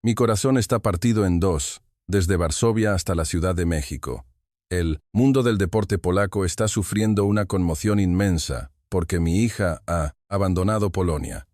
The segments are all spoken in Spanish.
Mi corazón está partido en dos, desde Varsovia hasta la Ciudad de México. El mundo del deporte polaco está sufriendo una conmoción inmensa, porque mi hija ha abandonado Polonia.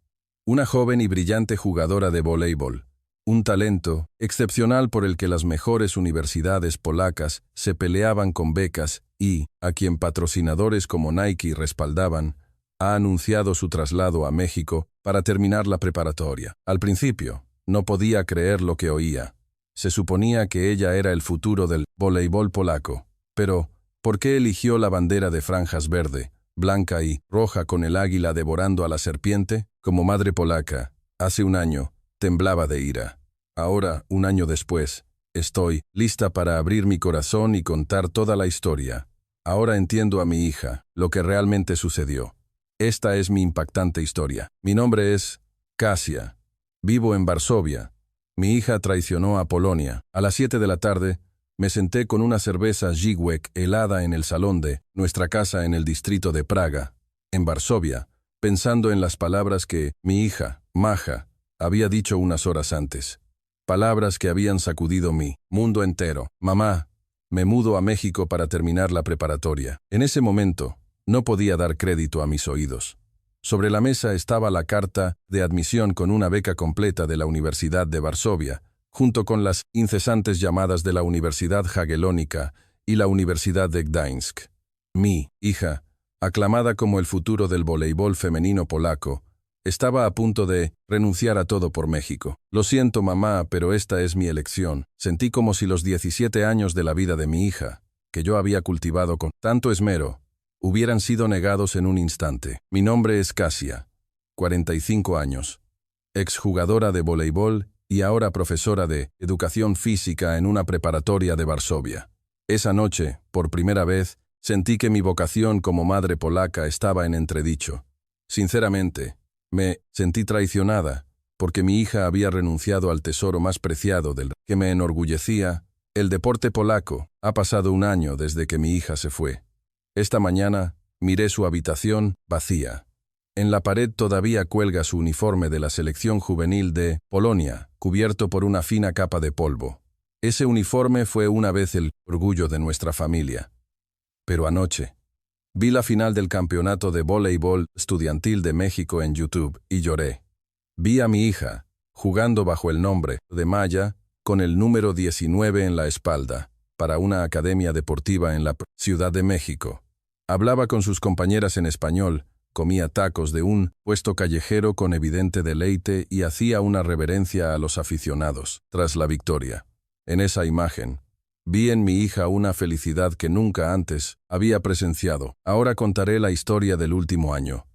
Una joven y brillante jugadora de voleibol. Un talento excepcional por el que las mejores universidades polacas se peleaban con becas y, a quien patrocinadores como Nike respaldaban, ha anunciado su traslado a México para terminar la preparatoria. Al principio, no podía creer lo que oía. Se suponía que ella era el futuro del voleibol polaco. Pero, ¿por qué eligió la bandera de franjas verde, blanca y roja con el águila devorando a la serpiente? Como madre polaca, hace un año, temblaba de ira. Ahora, un año después, estoy lista para abrir mi corazón y contar toda la historia. Ahora entiendo a mi hija, lo que realmente sucedió. Esta es mi impactante historia. Mi nombre es Kasia. Vivo en Varsovia. Mi hija traicionó a Polonia. A las 7 de la tarde, me senté con una cerveza Żywiec helada en el salón de nuestra casa en el distrito de Praga, en Varsovia, pensando en las palabras que mi hija, Maja, había dicho unas horas antes. Palabras que habían sacudido mi mundo entero. Mamá, me mudo a México para terminar la preparatoria. En ese momento, no podía dar crédito a mis oídos. Sobre la mesa estaba la carta de admisión con una beca completa de la Universidad de Varsovia, junto con las incesantes llamadas de la Universidad Jagiellonica y la Universidad de Gdańsk. Mi hija, aclamada como el futuro del voleibol femenino polaco, estaba a punto de renunciar a todo por México. Lo siento, mamá, pero esta es mi elección. Sentí como si los 17 años de la vida de mi hija, que yo había cultivado con tanto esmero, hubieran sido negados en un instante. Mi nombre es Kasia, 45 años, exjugadora de voleibol y ahora profesora de educación física en una preparatoria de Varsovia. Esa noche, por primera vez, sentí que mi vocación como madre polaca estaba en entredicho. Sinceramente, me sentí traicionada, porque mi hija había renunciado al tesoro más preciado del que me enorgullecía, el deporte polaco. Ha pasado un año desde que mi hija se fue. Esta mañana, miré su habitación vacía. En la pared todavía cuelga su uniforme de la selección juvenil de Polonia, cubierto por una fina capa de polvo. Ese uniforme fue una vez el orgullo de nuestra familia. Pero anoche, vi la final del campeonato de voleibol estudiantil de México en YouTube y lloré. Vi a mi hija, jugando bajo el nombre de Maya, con el número 19 en la espalda, para una academia deportiva en la Ciudad de México. Hablaba con sus compañeras en español, comía tacos de un puesto callejero con evidente deleite y hacía una reverencia a los aficionados, tras la victoria. En esa imagen, vi en mi hija una felicidad que nunca antes había presenciado. Ahora contaré la historia del último año.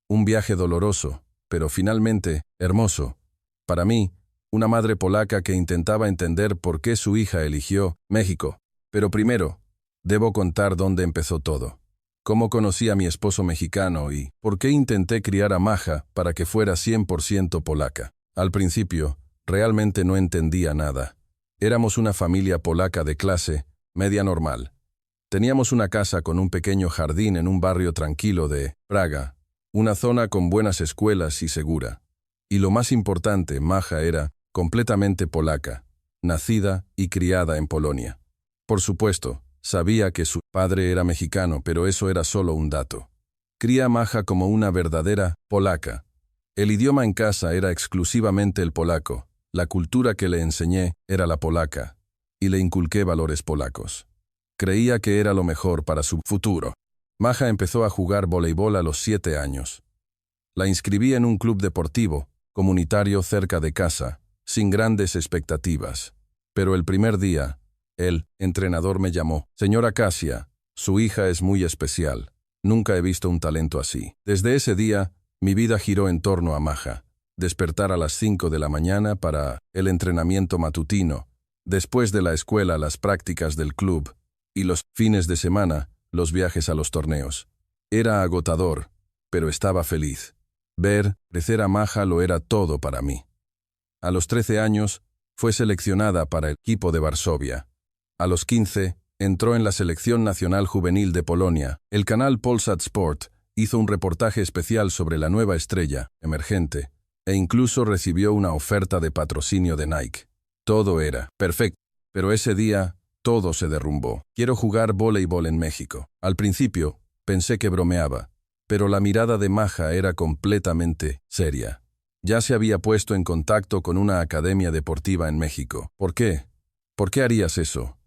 Un viaje doloroso, pero finalmente hermoso. Para mí, una madre polaca que intentaba entender por qué su hija eligió México. Pero primero, debo contar dónde empezó todo. Cómo conocí a mi esposo mexicano y por qué intenté criar a Maja para que fuera 100% polaca. Al principio, realmente no entendía nada. Éramos una familia polaca de clase media normal. Teníamos una casa con un pequeño jardín en un barrio tranquilo de Praga, una zona con buenas escuelas y segura. Y lo más importante, Maja era completamente polaca, nacida y criada en Polonia. Por supuesto, sabía que su padre era mexicano, pero eso era solo un dato. Crié a Maja como una verdadera polaca. El idioma en casa era exclusivamente el polaco. La cultura que le enseñé era la polaca, y le inculqué valores polacos. Creía que era lo mejor para su futuro. Maja empezó a jugar voleibol a los 7 años. La inscribí en un club deportivo, comunitario cerca de casa, sin grandes expectativas. Pero el primer día, el entrenador me llamó. Señora Kasia, su hija es muy especial. Nunca he visto un talento así. Desde ese día, mi vida giró en torno a Maja. Despertar a las 5 de la mañana para el entrenamiento matutino, después de la escuela las prácticas del club, y los fines de semana, los viajes a los torneos. Era agotador, pero estaba feliz. Ver crecer a Maja lo era todo para mí. A los 13 años, fue seleccionada para el equipo de Varsovia. A los 15, entró en la selección nacional juvenil de Polonia. El canal Polsat Sport hizo un reportaje especial sobre la nueva estrella emergente, e incluso recibió una oferta de patrocinio de Nike. Todo era perfecto, pero ese día todo se derrumbó. Quiero jugar voleibol en México. Al principio, pensé que bromeaba, pero la mirada de Maja era completamente seria. Ya se había puesto en contacto con una academia deportiva en México. ¿Por qué? ¿Por qué harías eso?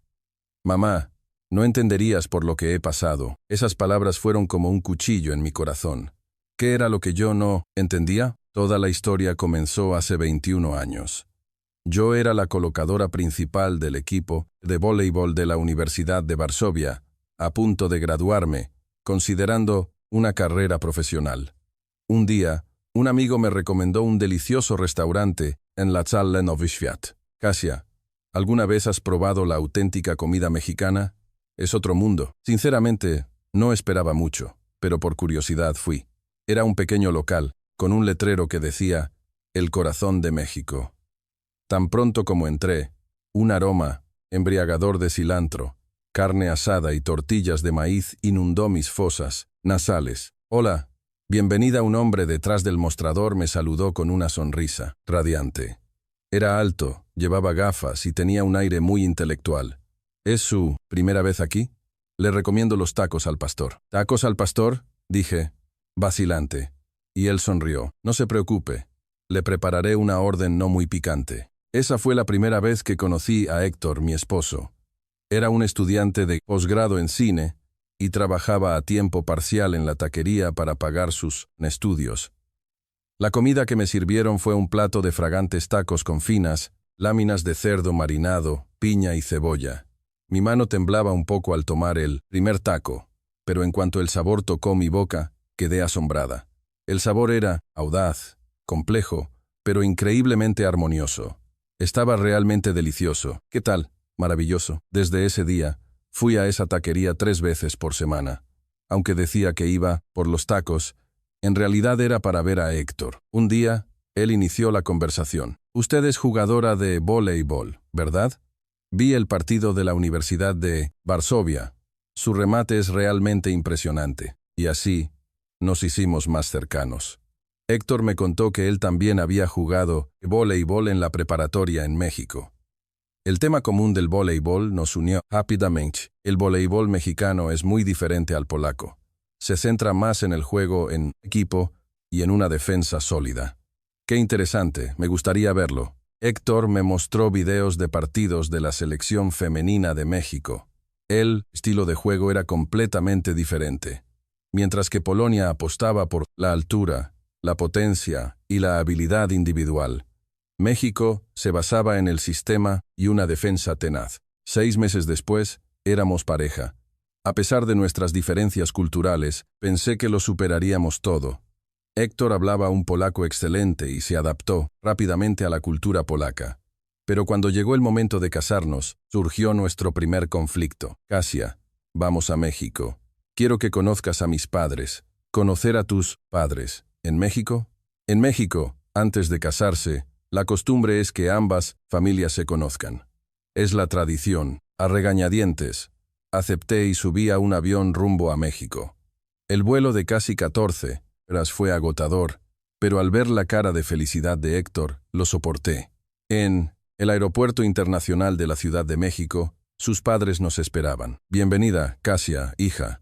Mamá, no entenderías por lo que he pasado. Esas palabras fueron como un cuchillo en mi corazón. ¿Qué era lo que yo no entendía? Toda la historia comenzó hace 21 años. Yo era la colocadora principal del equipo de voleibol de la Universidad de Varsovia, a punto de graduarme, considerando una carrera profesional. Un día, un amigo me recomendó un delicioso restaurante en la Zalla Nowy Świat. Kasia, ¿alguna vez has probado la auténtica comida mexicana? Es otro mundo. Sinceramente, no esperaba mucho, pero por curiosidad fui. Era un pequeño local, con un letrero que decía, El corazón de México. Tan pronto como entré, un aroma embriagador de cilantro, carne asada y tortillas de maíz inundó mis fosas nasales. Hola, bienvenida. Un hombre detrás del mostrador me saludó con una sonrisa radiante. Era alto, llevaba gafas y tenía un aire muy intelectual. ¿Es su primera vez aquí? Le recomiendo los tacos al pastor. ¿Tacos al pastor?, dije, vacilante. Y él sonrió. No se preocupe, le prepararé una orden no muy picante. Esa fue la primera vez que conocí a Héctor, mi esposo. Era un estudiante de posgrado en cine y trabajaba a tiempo parcial en la taquería para pagar sus estudios. La comida que me sirvieron fue un plato de fragantes tacos con finas láminas de cerdo marinado, piña y cebolla. Mi mano temblaba un poco al tomar el primer taco, pero en cuanto el sabor tocó mi boca, quedé asombrada. El sabor era audaz, complejo, pero increíblemente armonioso. Estaba realmente delicioso. ¿Qué tal? Maravilloso. Desde ese día, fui a esa taquería 3 veces por semana. Aunque decía que iba por los tacos, en realidad era para ver a Héctor. Un día, él inició la conversación. Usted es jugadora de voleibol, ¿verdad? Vi el partido de la Universidad de Varsovia. Su remate es realmente impresionante. Y así, nos hicimos más cercanos. Héctor me contó que él también había jugado voleibol en la preparatoria en México. El tema común del voleibol nos unió rápidamente. El voleibol mexicano es muy diferente al polaco. Se centra más en el juego en equipo y en una defensa sólida. Qué interesante, me gustaría verlo. Héctor me mostró videos de partidos de la selección femenina de México. El estilo de juego era completamente diferente. Mientras que Polonia apostaba por la altura, la potencia y la habilidad individual, México se basaba en el sistema y una defensa tenaz. 6 meses después, éramos pareja. A pesar de nuestras diferencias culturales, pensé que lo superaríamos todo. Héctor hablaba un polaco excelente y se adaptó rápidamente a la cultura polaca. Pero cuando llegó el momento de casarnos, surgió nuestro primer conflicto. Kasia, vamos a México. Quiero que conozcas a mis padres. Conocer a tus padres. ¿En México? En México, antes de casarse, la costumbre es que ambas familias se conozcan. Es la tradición. A regañadientes, acepté y subí a un avión rumbo a México. El vuelo de casi 14 horas fue agotador, pero al ver la cara de felicidad de Héctor, lo soporté. En el aeropuerto internacional de la Ciudad de México, sus padres nos esperaban. Bienvenida, Kasia, hija.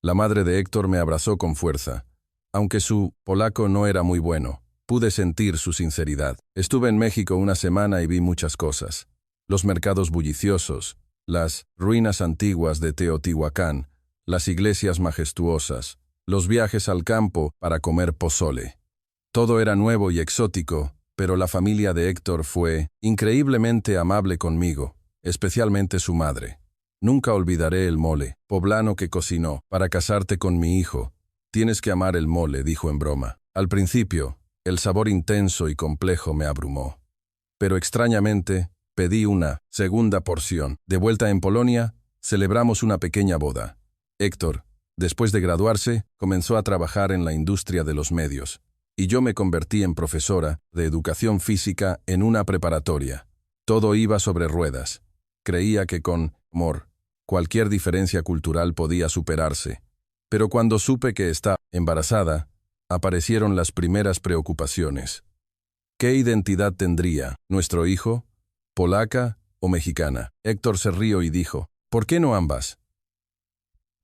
La madre de Héctor me abrazó con fuerza. Aunque su polaco no era muy bueno, pude sentir su sinceridad. Estuve en México una semana y vi muchas cosas. Los mercados bulliciosos, las ruinas antiguas de Teotihuacán, las iglesias majestuosas, los viajes al campo para comer pozole. Todo era nuevo y exótico, pero la familia de Héctor fue increíblemente amable conmigo, especialmente su madre. Nunca olvidaré el mole poblano que cocinó. Para casarte con mi hijo, tienes que amar el mole, dijo en broma. Al principio, el sabor intenso y complejo me abrumó. Pero extrañamente, pedí una segunda porción. De vuelta en Polonia, celebramos una pequeña boda. Héctor, después de graduarse, comenzó a trabajar en la industria de los medios, y yo me convertí en profesora de educación física en una preparatoria. Todo iba sobre ruedas. Creía que con amor, cualquier diferencia cultural podía superarse. Pero cuando supe que estaba embarazada, aparecieron las primeras preocupaciones. ¿Qué identidad tendría nuestro hijo? ¿Polaca o mexicana? Héctor se rió y dijo, ¿por qué no ambas?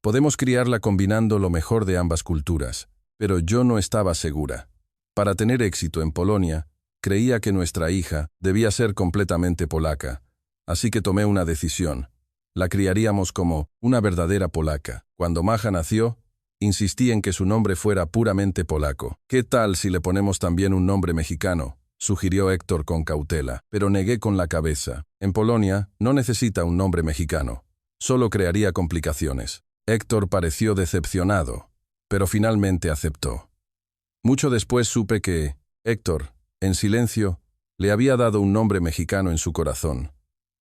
Podemos criarla combinando lo mejor de ambas culturas, pero yo no estaba segura. Para tener éxito en Polonia, creía que nuestra hija debía ser completamente polaca, así que tomé una decisión. La criaríamos como una verdadera polaca. Cuando Maja nació, insistí en que su nombre fuera puramente polaco. ¿Qué tal si le ponemos también un nombre mexicano?, sugirió Héctor con cautela, pero negué con la cabeza. En Polonia no necesita un nombre mexicano. Solo crearía complicaciones. Héctor pareció decepcionado, pero finalmente aceptó. Mucho después supe que Héctor, en silencio, le había dado un nombre mexicano en su corazón.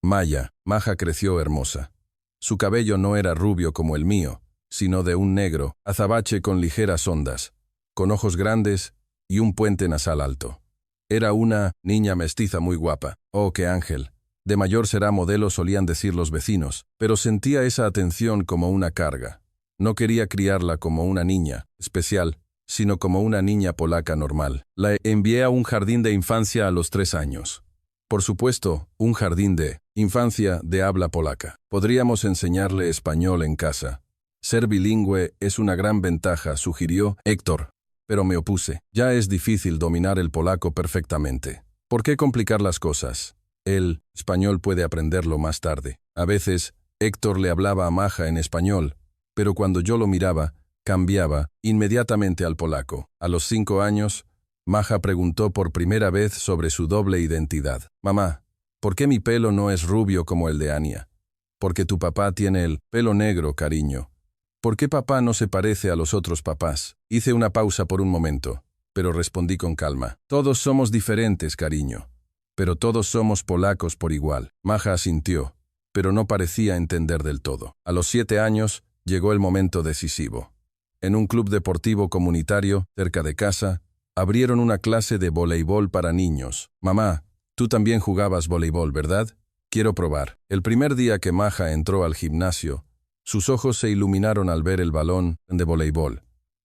Maya. Maja creció hermosa. Su cabello no era rubio como el mío, sino de un negro, azabache con ligeras ondas, con ojos grandes y un puente nasal alto. Era una niña mestiza muy guapa. ¡Oh, qué ángel! De mayor será modelo, solían decir los vecinos, pero sentía esa atención como una carga. No quería criarla como una niña especial, sino como una niña polaca normal. La envié a un jardín de infancia a los 3 años. Por supuesto, un jardín de infancia de habla polaca. Podríamos enseñarle español en casa. Ser bilingüe es una gran ventaja, sugirió Héctor, pero me opuse. Ya es difícil dominar el polaco perfectamente. ¿Por qué complicar las cosas? El español puede aprenderlo más tarde. A veces, Héctor le hablaba a Maja en español, pero cuando yo lo miraba, cambiaba inmediatamente al polaco. A los 5 años, Maja preguntó por primera vez sobre su doble identidad. Mamá, ¿por qué mi pelo no es rubio como el de Ania? Porque tu papá tiene el pelo negro, cariño. ¿Por qué papá no se parece a los otros papás? Hice una pausa por un momento, pero respondí con calma. Todos somos diferentes, cariño. Pero todos somos polacos por igual. Maja asintió, pero no parecía entender del todo. A los 7 años, llegó el momento decisivo. En un club deportivo comunitario, cerca de casa, abrieron una clase de voleibol para niños. Mamá, tú también jugabas voleibol, ¿verdad? Quiero probar. El primer día que Maja entró al gimnasio, sus ojos se iluminaron al ver el balón de voleibol.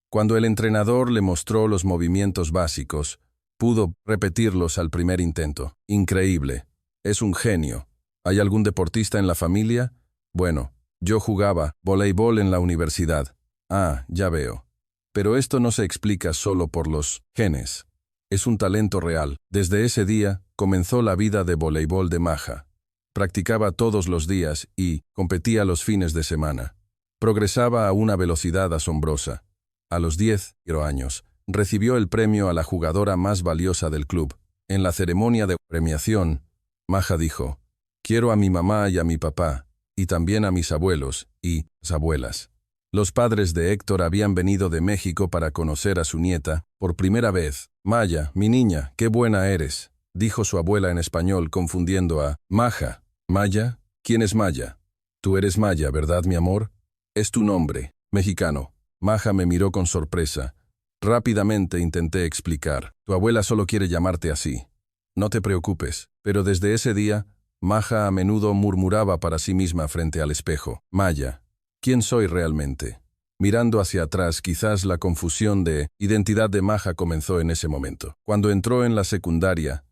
Cuando el entrenador le mostró los movimientos básicos, pudo repetirlos al primer intento. Increíble. Es un genio. ¿Hay algún deportista en la familia? Bueno, yo jugaba voleibol en la universidad. Ah, ya veo. Pero esto no se explica solo por los genes. Es un talento real. Desde ese día, comenzó la vida de voleibol de Maja. Practicaba todos los días y competía los fines de semana. Progresaba a una velocidad asombrosa. A los 10 años, recibió el premio a la jugadora más valiosa del club. En la ceremonia de premiación, Maja dijo, «Quiero a mi mamá y a mi papá, y también a mis abuelos y abuelas». Los padres de Héctor habían venido de México para conocer a su nieta por primera vez. «Maya, mi niña, qué buena eres», dijo su abuela en español confundiendo a Maja. «¿Maya? ¿Quién es Maya?» «Tú eres Maya, ¿verdad, mi amor? Es tu nombre, mexicano». Maja me miró con sorpresa. Rápidamente intenté explicar. «Tu abuela solo quiere llamarte así. No te preocupes». Pero desde ese día, Maja a menudo murmuraba para sí misma frente al espejo. «Maya, ¿quién soy realmente?». Mirando hacia atrás, quizás la confusión de identidad de Maja comenzó en ese momento. Cuando entró en la secundaria,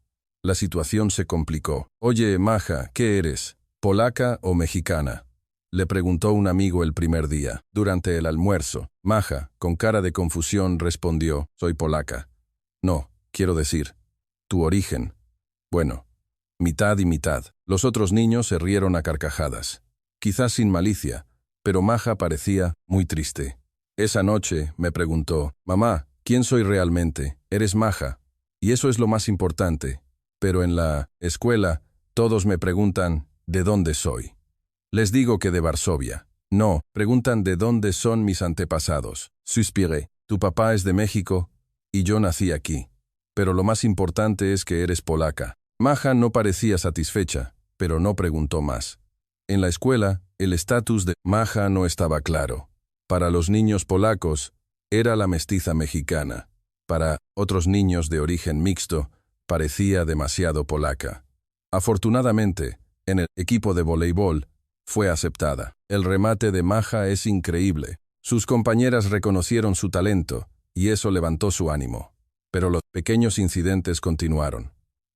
la situación se complicó. «Oye, Maja, ¿qué eres? ¿Polaca o mexicana?», le preguntó un amigo el primer día, durante el almuerzo. Maja, con cara de confusión, respondió, «Soy polaca». «No, quiero decir, tu origen». «Bueno, mitad y mitad». Los otros niños se rieron a carcajadas. Quizás sin malicia, pero Maja parecía muy triste. Esa noche me preguntó, «Mamá, ¿quién soy realmente? Eres Maja, y eso es lo más importante. Pero en la escuela, todos me preguntan, ¿de dónde soy? Les digo que de Varsovia. No, preguntan de dónde son mis antepasados». Suspiré. «Tu papá es de México, y yo nací aquí. Pero lo más importante es que eres polaca». Maja no parecía satisfecha, pero no preguntó más. En la escuela, el estatus de Maja no estaba claro. Para los niños polacos, era la mestiza mexicana. Para otros niños de origen mixto, parecía demasiado polaca. Afortunadamente, en el equipo de voleibol, fue aceptada. El remate de Maja es increíble. Sus compañeras reconocieron su talento, y eso levantó su ánimo. Pero los pequeños incidentes continuaron.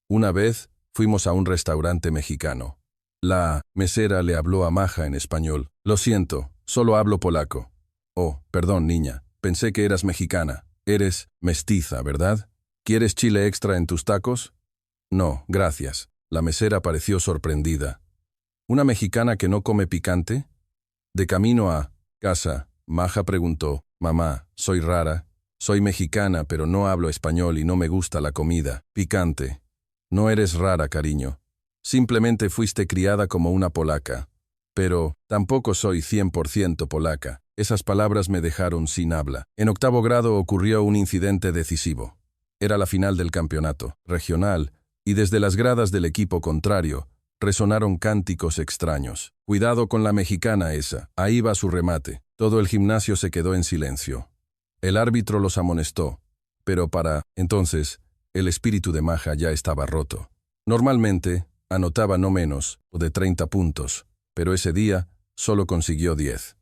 Una vez, fuimos a un restaurante mexicano. La mesera le habló a Maja en español. Lo siento, solo hablo polaco. Oh, perdón, niña, pensé que eras mexicana. Eres mestiza, ¿verdad? ¿Quieres chile extra en tus tacos? No, gracias. La mesera pareció sorprendida. ¿Una mexicana que no come picante? De camino a casa, Maja preguntó, mamá, soy rara. Soy mexicana, pero no hablo español y no me gusta la comida picante. No eres rara, cariño. Simplemente fuiste criada como una polaca. Pero tampoco soy 100% polaca. Esas palabras me dejaron sin habla. En octavo grado ocurrió un incidente decisivo. Era la final del campeonato regional, y desde las gradas del equipo contrario resonaron cánticos extraños. Cuidado con la mexicana esa, ahí va su remate. Todo el gimnasio se quedó en silencio. El árbitro los amonestó, pero para entonces el espíritu de Maja ya estaba roto. Normalmente anotaba no menos de 30 puntos, pero ese día solo consiguió 10.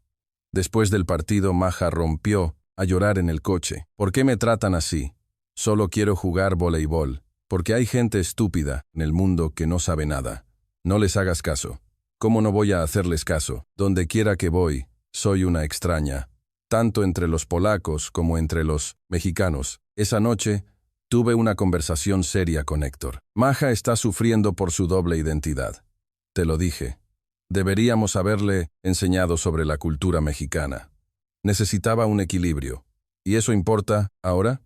Después del partido, Maja rompió a llorar en el coche. ¿Por qué me tratan así? Solo quiero jugar voleibol, porque hay gente estúpida en el mundo que no sabe nada. No les hagas caso. ¿Cómo no voy a hacerles caso? Donde quiera que voy, soy una extraña. Tanto entre los polacos como entre los mexicanos. Esa noche, tuve una conversación seria con Héctor. Maja está sufriendo por su doble identidad. Te lo dije. Deberíamos haberle enseñado sobre la cultura mexicana. Necesitaba un equilibrio. ¿Y eso importa ahora?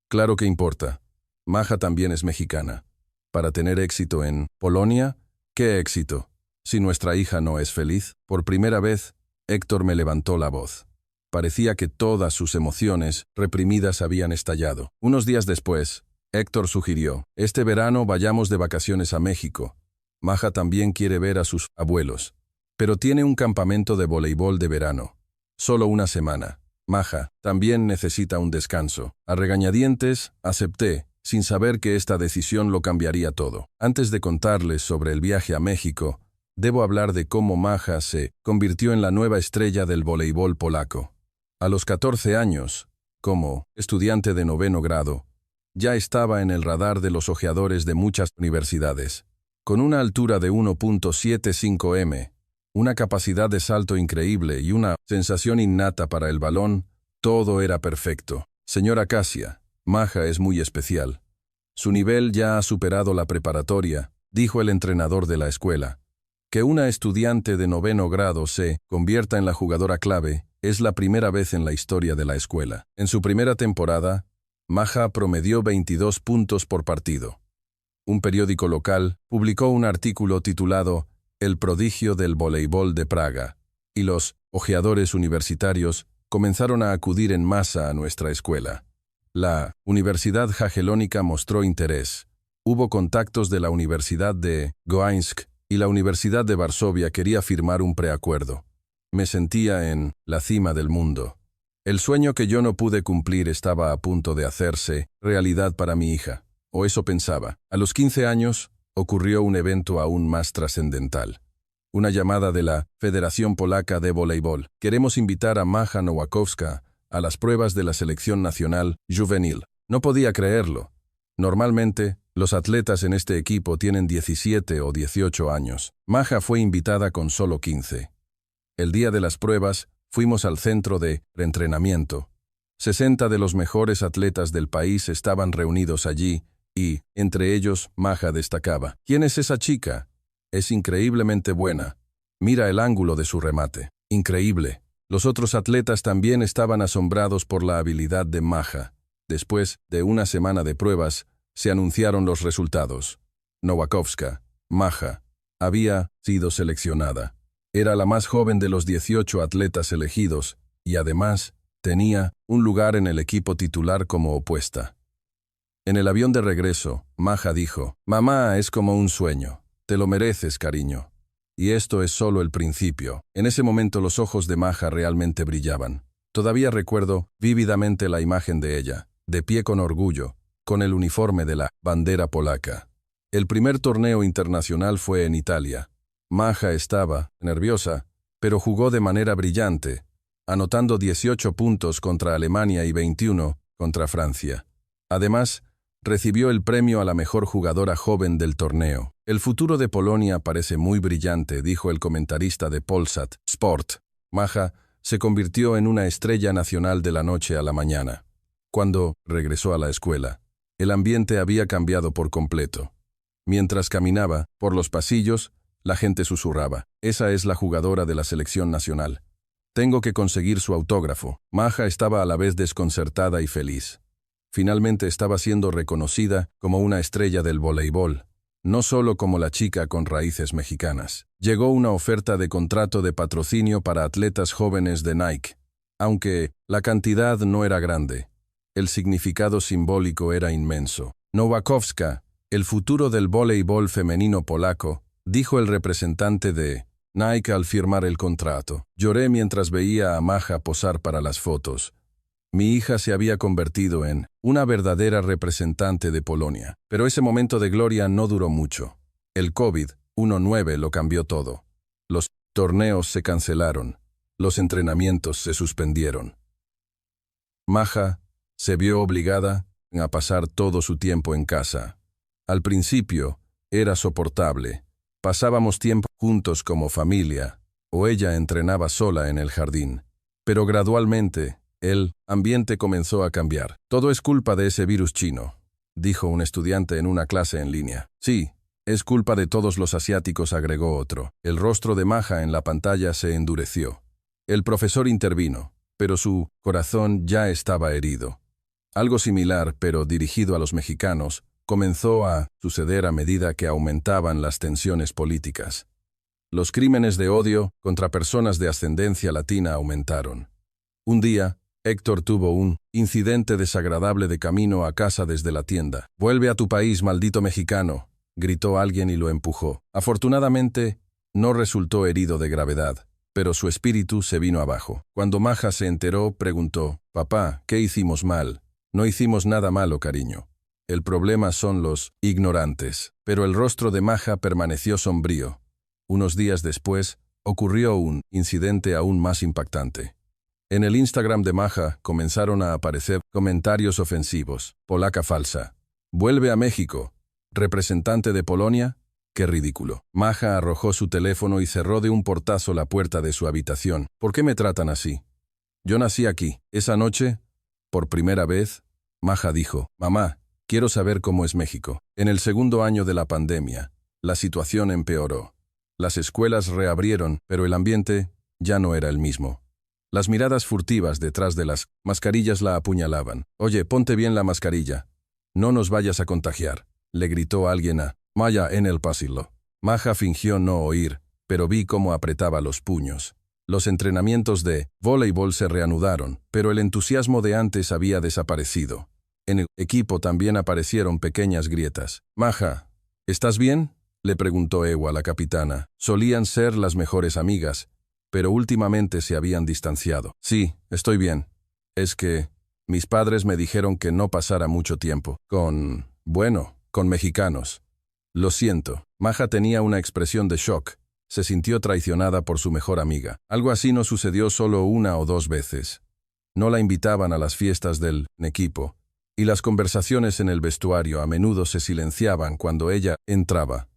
Claro que importa. Maja también es mexicana. Para tener éxito en Polonia, ¿qué éxito? Si nuestra hija no es feliz. Por primera vez, Héctor me levantó la voz. Parecía que todas sus emociones reprimidas habían estallado. Unos días después, Héctor sugirió, este verano vayamos de vacaciones a México. Maja también quiere ver a sus abuelos. Pero tiene un campamento de voleibol de verano. Solo una semana. Maja también necesita un descanso. A regañadientes, acepté, sin saber que esta decisión lo cambiaría todo. Antes de contarles sobre el viaje a México, debo hablar de cómo Maja se convirtió en la nueva estrella del voleibol polaco. A los 14 años, como estudiante de 9º grado, ya estaba en el radar de los ojeadores de muchas universidades. Con una altura de 1.75 m, una capacidad de salto increíble y una sensación innata para el balón, todo era perfecto. Señora Casia, Maja es muy especial. Su nivel ya ha superado la preparatoria, dijo el entrenador de la escuela. Que una estudiante de 9º grado se convierta en la jugadora clave es la primera vez en la historia de la escuela. En su primera temporada, Maja promedió 22 puntos por partido. Un periódico local publicó un artículo titulado El prodigio del voleibol de Praga, y los ojeadores universitarios comenzaron a acudir en masa a nuestra escuela. La Universidad Jagiellónica mostró interés. Hubo contactos de la Universidad de Gdańsk y la Universidad de Varsovia quería firmar un preacuerdo. Me sentía en la cima del mundo. El sueño que yo no pude cumplir estaba a punto de hacerse realidad para mi hija, o eso pensaba. A los 15 años, ocurrió un evento aún más trascendental. Una llamada de la Federación Polaca de Voleibol. Queremos invitar a Maja Nowakowska a las pruebas de la selección nacional juvenil. No podía creerlo. Normalmente, los atletas en este equipo tienen 17 o 18 años. Maja fue invitada con solo 15. El día de las pruebas, fuimos al centro de reentrenamiento. 60 de los mejores atletas del país estaban reunidos allí y, entre ellos, Maja destacaba. ¿Quién es esa chica? Es increíblemente buena. Mira el ángulo de su remate. Increíble. Los otros atletas también estaban asombrados por la habilidad de Maja. Después de una semana de pruebas, se anunciaron los resultados. Nowakowska, Maja, había sido seleccionada. Era la más joven de los 18 atletas elegidos y además tenía un lugar en el equipo titular como opuesta. En el avión de regreso, Maja dijo, «Mamá, es como un sueño. Te lo mereces, cariño. Y esto es solo el principio». En ese momento los ojos de Maja realmente brillaban. Todavía recuerdo vívidamente la imagen de ella, de pie con orgullo, con el uniforme de la bandera polaca. El primer torneo internacional fue en Italia. Maja estaba nerviosa, pero jugó de manera brillante, anotando 18 puntos contra Alemania y 21 contra Francia. Además, recibió el premio a la mejor jugadora joven del torneo. El futuro de Polonia parece muy brillante, dijo el comentarista de Polsat Sport. Maja se convirtió en una estrella nacional de la noche a la mañana. Cuando regresó a la escuela, el ambiente había cambiado por completo. Mientras caminaba por los pasillos, la gente susurraba: «Esa es la jugadora de la selección nacional. Tengo que conseguir su autógrafo». Maja estaba a la vez desconcertada y feliz. Finalmente estaba siendo reconocida como una estrella del voleibol, no solo como la chica con raíces mexicanas. Llegó una oferta de contrato de patrocinio para atletas jóvenes de Nike. Aunque la cantidad no era grande, el significado simbólico era inmenso. «Nowakowska, el futuro del voleibol femenino polaco», dijo el representante de Nike al firmar el contrato. Lloré mientras veía a Maja posar para las fotos. Mi hija se había convertido en una verdadera representante de Polonia. Pero ese momento de gloria no duró mucho. El COVID-19 lo cambió todo. Los torneos se cancelaron. Los entrenamientos se suspendieron. Maja se vio obligada a pasar todo su tiempo en casa. Al principio era soportable. Pasábamos tiempo juntos como familia, o ella entrenaba sola en el jardín. Pero gradualmente, el ambiente comenzó a cambiar. «Todo es culpa de ese virus chino», dijo un estudiante en una clase en línea. «Sí, es culpa de todos los asiáticos», agregó otro. El rostro de Maja en la pantalla se endureció. El profesor intervino, pero su corazón ya estaba herido. Algo similar, pero dirigido a los mexicanos, comenzó a suceder a medida que aumentaban las tensiones políticas. Los crímenes de odio contra personas de ascendencia latina aumentaron. Un día, Héctor tuvo un incidente desagradable de camino a casa desde la tienda. «Vuelve a tu país, maldito mexicano», gritó alguien y lo empujó. Afortunadamente, no resultó herido de gravedad, pero su espíritu se vino abajo. Cuando Maja se enteró, preguntó: «Papá, ¿qué hicimos mal?» «No hicimos nada malo, cariño. El problema son los ignorantes». Pero el rostro de Maja permaneció sombrío. Unos días después, ocurrió un incidente aún más impactante. En el Instagram de Maja comenzaron a aparecer comentarios ofensivos. «Polaca falsa. Vuelve a México. ¿Representante de Polonia? Qué ridículo». Maja arrojó su teléfono y cerró de un portazo la puerta de su habitación. «¿Por qué me tratan así? Yo nací aquí». Esa noche, por primera vez, Maja dijo: «Mamá, quiero saber cómo es México». En el segundo año de la pandemia, la situación empeoró. Las escuelas reabrieron, pero el ambiente ya no era el mismo. Las miradas furtivas detrás de las mascarillas la apuñalaban. «Oye, ponte bien la mascarilla. No nos vayas a contagiar», le gritó alguien a Maya en el pasillo. Maja fingió no oír, pero vi cómo apretaba los puños. Los entrenamientos de voleibol se reanudaron, pero el entusiasmo de antes había desaparecido. En el equipo también aparecieron pequeñas grietas. «Maja, ¿estás bien?», le preguntó Ewa, la capitana. Solían ser las mejores amigas, pero últimamente se habían distanciado. «Sí, estoy bien. Es que mis padres me dijeron que no pasara mucho tiempo con mexicanos. Lo siento». Maja tenía una expresión de shock. Se sintió traicionada por su mejor amiga. Algo así no sucedió solo una o dos veces. No la invitaban a las fiestas del equipo, y las conversaciones en el vestuario a menudo se silenciaban cuando ella entraba.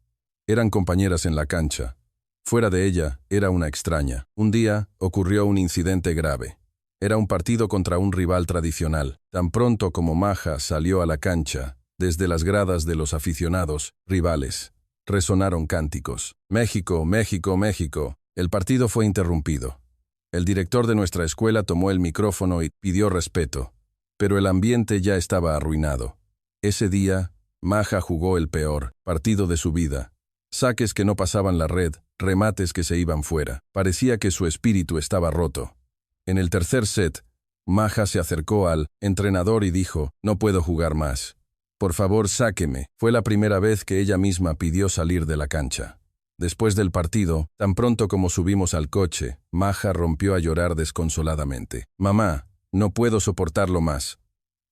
Eran compañeras en la cancha. Fuera de ella, era una extraña. Un día, ocurrió un incidente grave. Era un partido contra un rival tradicional. Tan pronto como Maja salió a la cancha, desde las gradas de los aficionados rivales, resonaron cánticos. «México, México, México». El partido fue interrumpido. El director de nuestra escuela tomó el micrófono y pidió respeto, pero el ambiente ya estaba arruinado. Ese día, Maja jugó el peor partido de su vida. Saques que no pasaban la red, remates que se iban fuera. Parecía que su espíritu estaba roto. En el tercer set, Maja se acercó al entrenador y dijo: «No puedo jugar más. Por favor, sáqueme». Fue la primera vez que ella misma pidió salir de la cancha. Después del partido, tan pronto como subimos al coche, Maja rompió a llorar desconsoladamente. «Mamá, no puedo soportarlo más.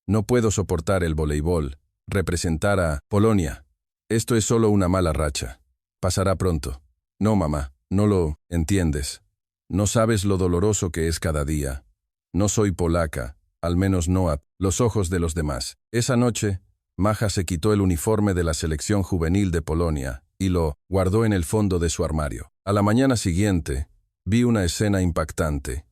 No puedo soportar el voleibol, representar a Polonia. Esto es solo una mala racha. Pasará pronto». «No, mamá, no lo entiendes. No sabes lo doloroso que es cada día. No soy polaca, al menos no a los ojos de los demás». Esa noche, Maja se quitó el uniforme de la selección juvenil de Polonia y lo guardó en el fondo de su armario. A la mañana siguiente, vi una escena impactante.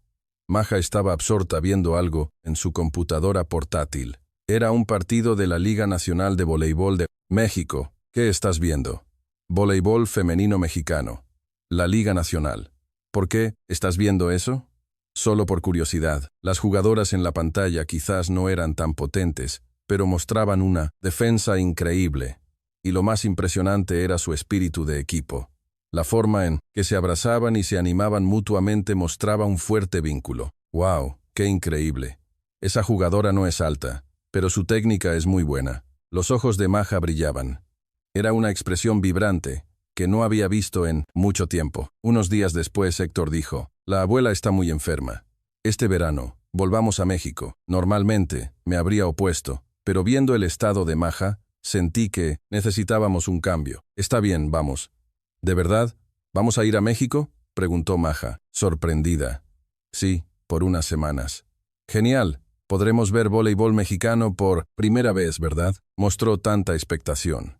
Maja estaba absorta viendo algo en su computadora portátil. Era un partido de la Liga Nacional de Voleibol de México. ¿Qué estás viendo? Voleibol femenino mexicano. La Liga Nacional. ¿Por qué estás viendo eso? Solo por curiosidad. Las jugadoras en la pantalla quizás no eran tan potentes, pero mostraban una defensa increíble. Y lo más impresionante era su espíritu de equipo. La forma en que se abrazaban y se animaban mutuamente mostraba un fuerte vínculo. ¡Wow! ¡Qué increíble! Esa jugadora no es alta, pero su técnica es muy buena. Los ojos de Maja brillaban. Era una expresión vibrante que no había visto en mucho tiempo. Unos días después Héctor dijo, «La abuela está muy enferma. Este verano, volvamos a México». Normalmente, me habría opuesto, pero viendo el estado de Maja, sentí que necesitábamos un cambio. «Está bien, vamos». «¿De verdad? ¿Vamos a ir a México?», preguntó Maja, sorprendida. «Sí, por unas semanas». «Genial. Podremos ver voleibol mexicano por primera vez, ¿verdad?», mostró tanta expectación.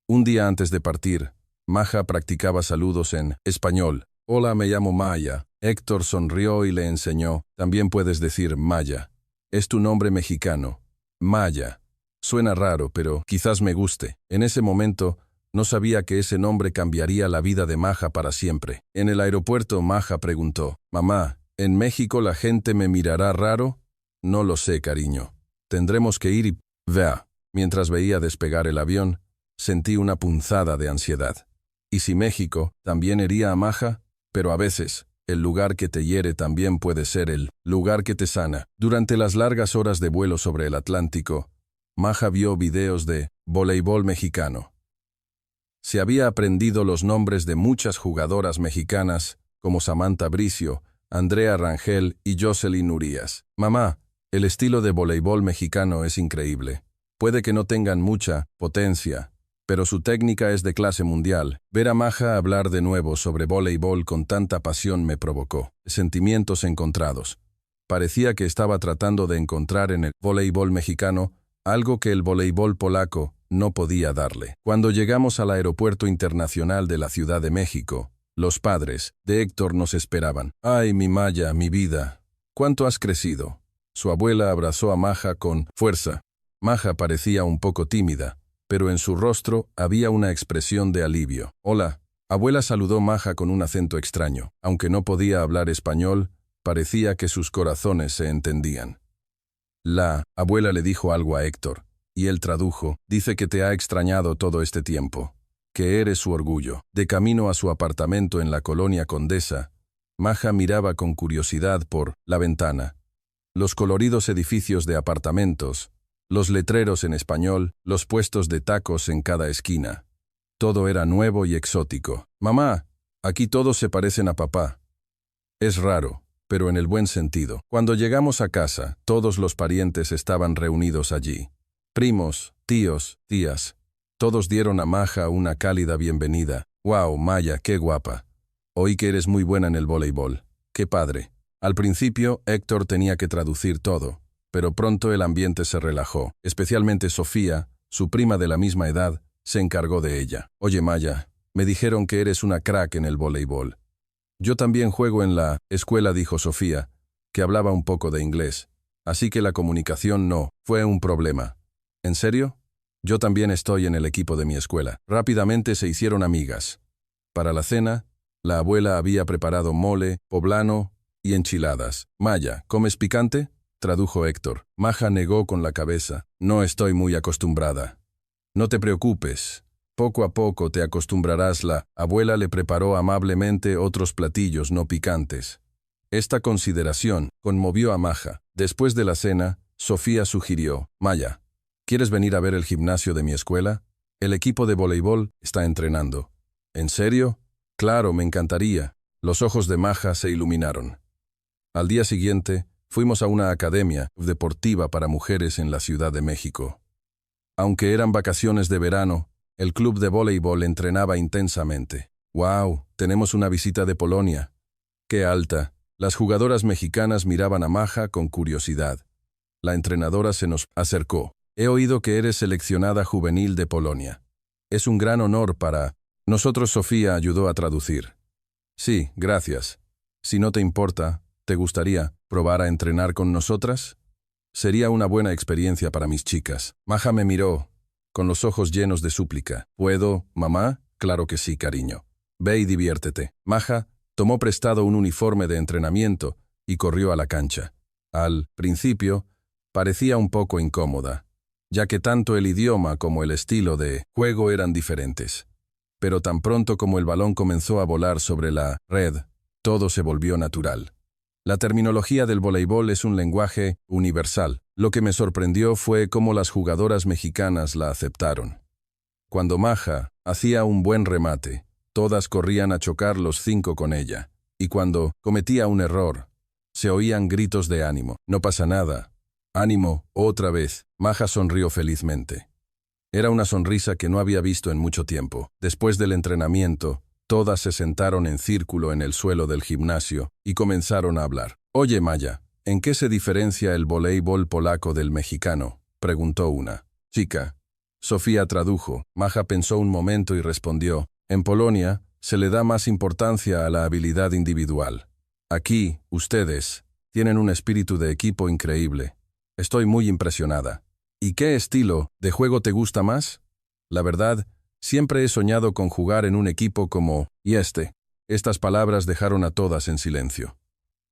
Un día antes de partir, Maja practicaba saludos en español. «Hola, me llamo Maya». Héctor sonrió y le enseñó. «También puedes decir Maya. Es tu nombre mexicano. Maya. Suena raro, pero quizás me guste». En ese momento, no sabía que ese nombre cambiaría la vida de Maja para siempre. En el aeropuerto, Maja preguntó, «Mamá, ¿en México la gente me mirará raro?». «No lo sé, cariño. Tendremos que ir y vea». Mientras veía despegar el avión, sentí una punzada de ansiedad. ¿Y si México también hería a Maja? Pero a veces, el lugar que te hiere también puede ser el lugar que te sana. Durante las largas horas de vuelo sobre el Atlántico, Maja vio videos de voleibol mexicano. Se había aprendido los nombres de muchas jugadoras mexicanas, como Samantha Bricio, Andrea Rangel y Jocelyn Urías. «Mamá, el estilo de voleibol mexicano es increíble. Puede que no tengan mucha potencia, pero su técnica es de clase mundial». Ver a Maja hablar de nuevo sobre voleibol con tanta pasión me provocó sentimientos encontrados. Parecía que estaba tratando de encontrar en el voleibol mexicano algo que el voleibol polaco no podía darle. Cuando llegamos al aeropuerto internacional de la Ciudad de México, los padres de Héctor nos esperaban. «Ay, mi Maya, mi vida, ¿cuánto has crecido?». Su abuela abrazó a Maja con fuerza. Maja parecía un poco tímida, pero en su rostro había una expresión de alivio. «Hola». Abuela saludó Maja con un acento extraño. Aunque no podía hablar español, parecía que sus corazones se entendían. La abuela le dijo algo a Héctor, y él tradujo, «Dice que te ha extrañado todo este tiempo, que eres su orgullo». De camino a su apartamento en la colonia Condesa, Maja miraba con curiosidad por la ventana. Los coloridos edificios de apartamentos, los letreros en español, los puestos de tacos en cada esquina. Todo era nuevo y exótico. «Mamá, aquí todos se parecen a papá». Es raro, pero en el buen sentido. Cuando llegamos a casa, todos los parientes estaban reunidos allí. Primos, tíos, tías. Todos dieron a Maja una cálida bienvenida. «Wow, Maya, qué guapa. Oí que eres muy buena en el voleibol. Qué padre». Al principio, Héctor tenía que traducir todo, pero pronto el ambiente se relajó. Especialmente Sofía, su prima de la misma edad, se encargó de ella. «Oye, Maya, me dijeron que eres una crack en el voleibol». «Yo también juego en la escuela», dijo Sofía, que hablaba un poco de inglés. «Así que la comunicación no fue un problema». «¿En serio? Yo también estoy en el equipo de mi escuela». Rápidamente se hicieron amigas. Para la cena, la abuela había preparado mole, poblano y enchiladas. «Maya, ¿comes picante?», tradujo Héctor. Maja negó con la cabeza. «No estoy muy acostumbrada». «No te preocupes. Poco a poco te acostumbrarás». La abuela le preparó amablemente otros platillos no picantes. Esta consideración conmovió a Maja. Después de la cena, Sofía sugirió, «Maya, ¿quieres venir a ver el gimnasio de mi escuela? El equipo de voleibol está entrenando». «¿En serio?». «Claro, me encantaría». Los ojos de Maja se iluminaron. Al día siguiente, fuimos a una academia deportiva para mujeres en la Ciudad de México. Aunque eran vacaciones de verano, el club de voleibol entrenaba intensamente. «¡Wow! Tenemos una visita de Polonia». «¡Qué alta!». Las jugadoras mexicanas miraban a Maja con curiosidad. La entrenadora se nos acercó. He oído que eres seleccionada juvenil de Polonia. Es un gran honor para nosotros. Sofía ayudó a traducir. Sí, gracias. Si no te importa, ¿te gustaría probar a entrenar con nosotras? Sería una buena experiencia para mis chicas. Maja me miró, con los ojos llenos de súplica. ¿Puedo, mamá? Claro que sí, cariño. Ve y diviértete. Maja tomó prestado un uniforme de entrenamiento y corrió a la cancha. Al principio, parecía un poco incómoda, ya que tanto el idioma como el estilo de juego eran diferentes. Pero tan pronto como el balón comenzó a volar sobre la red, todo se volvió natural. La terminología del voleibol es un lenguaje universal. Lo que me sorprendió fue cómo las jugadoras mexicanas la aceptaron. Cuando Maja hacía un buen remate, todas corrían a chocar los 5 con ella. Y cuando cometía un error, se oían gritos de ánimo. No pasa nada. Ánimo, otra vez. Maja sonrió felizmente. Era una sonrisa que no había visto en mucho tiempo. Después del entrenamiento, todas se sentaron en círculo en el suelo del gimnasio y comenzaron a hablar. Oye, Maya, ¿en qué se diferencia el voleibol polaco del mexicano?, preguntó una chica. Sofía tradujo. Maja pensó un momento y respondió. En Polonia se le da más importancia a la habilidad individual. Aquí, ustedes tienen un espíritu de equipo increíble. Estoy muy impresionada. ¿Y qué estilo de juego te gusta más? La verdad, siempre he soñado con jugar en un equipo como este. Estas palabras dejaron a todas en silencio.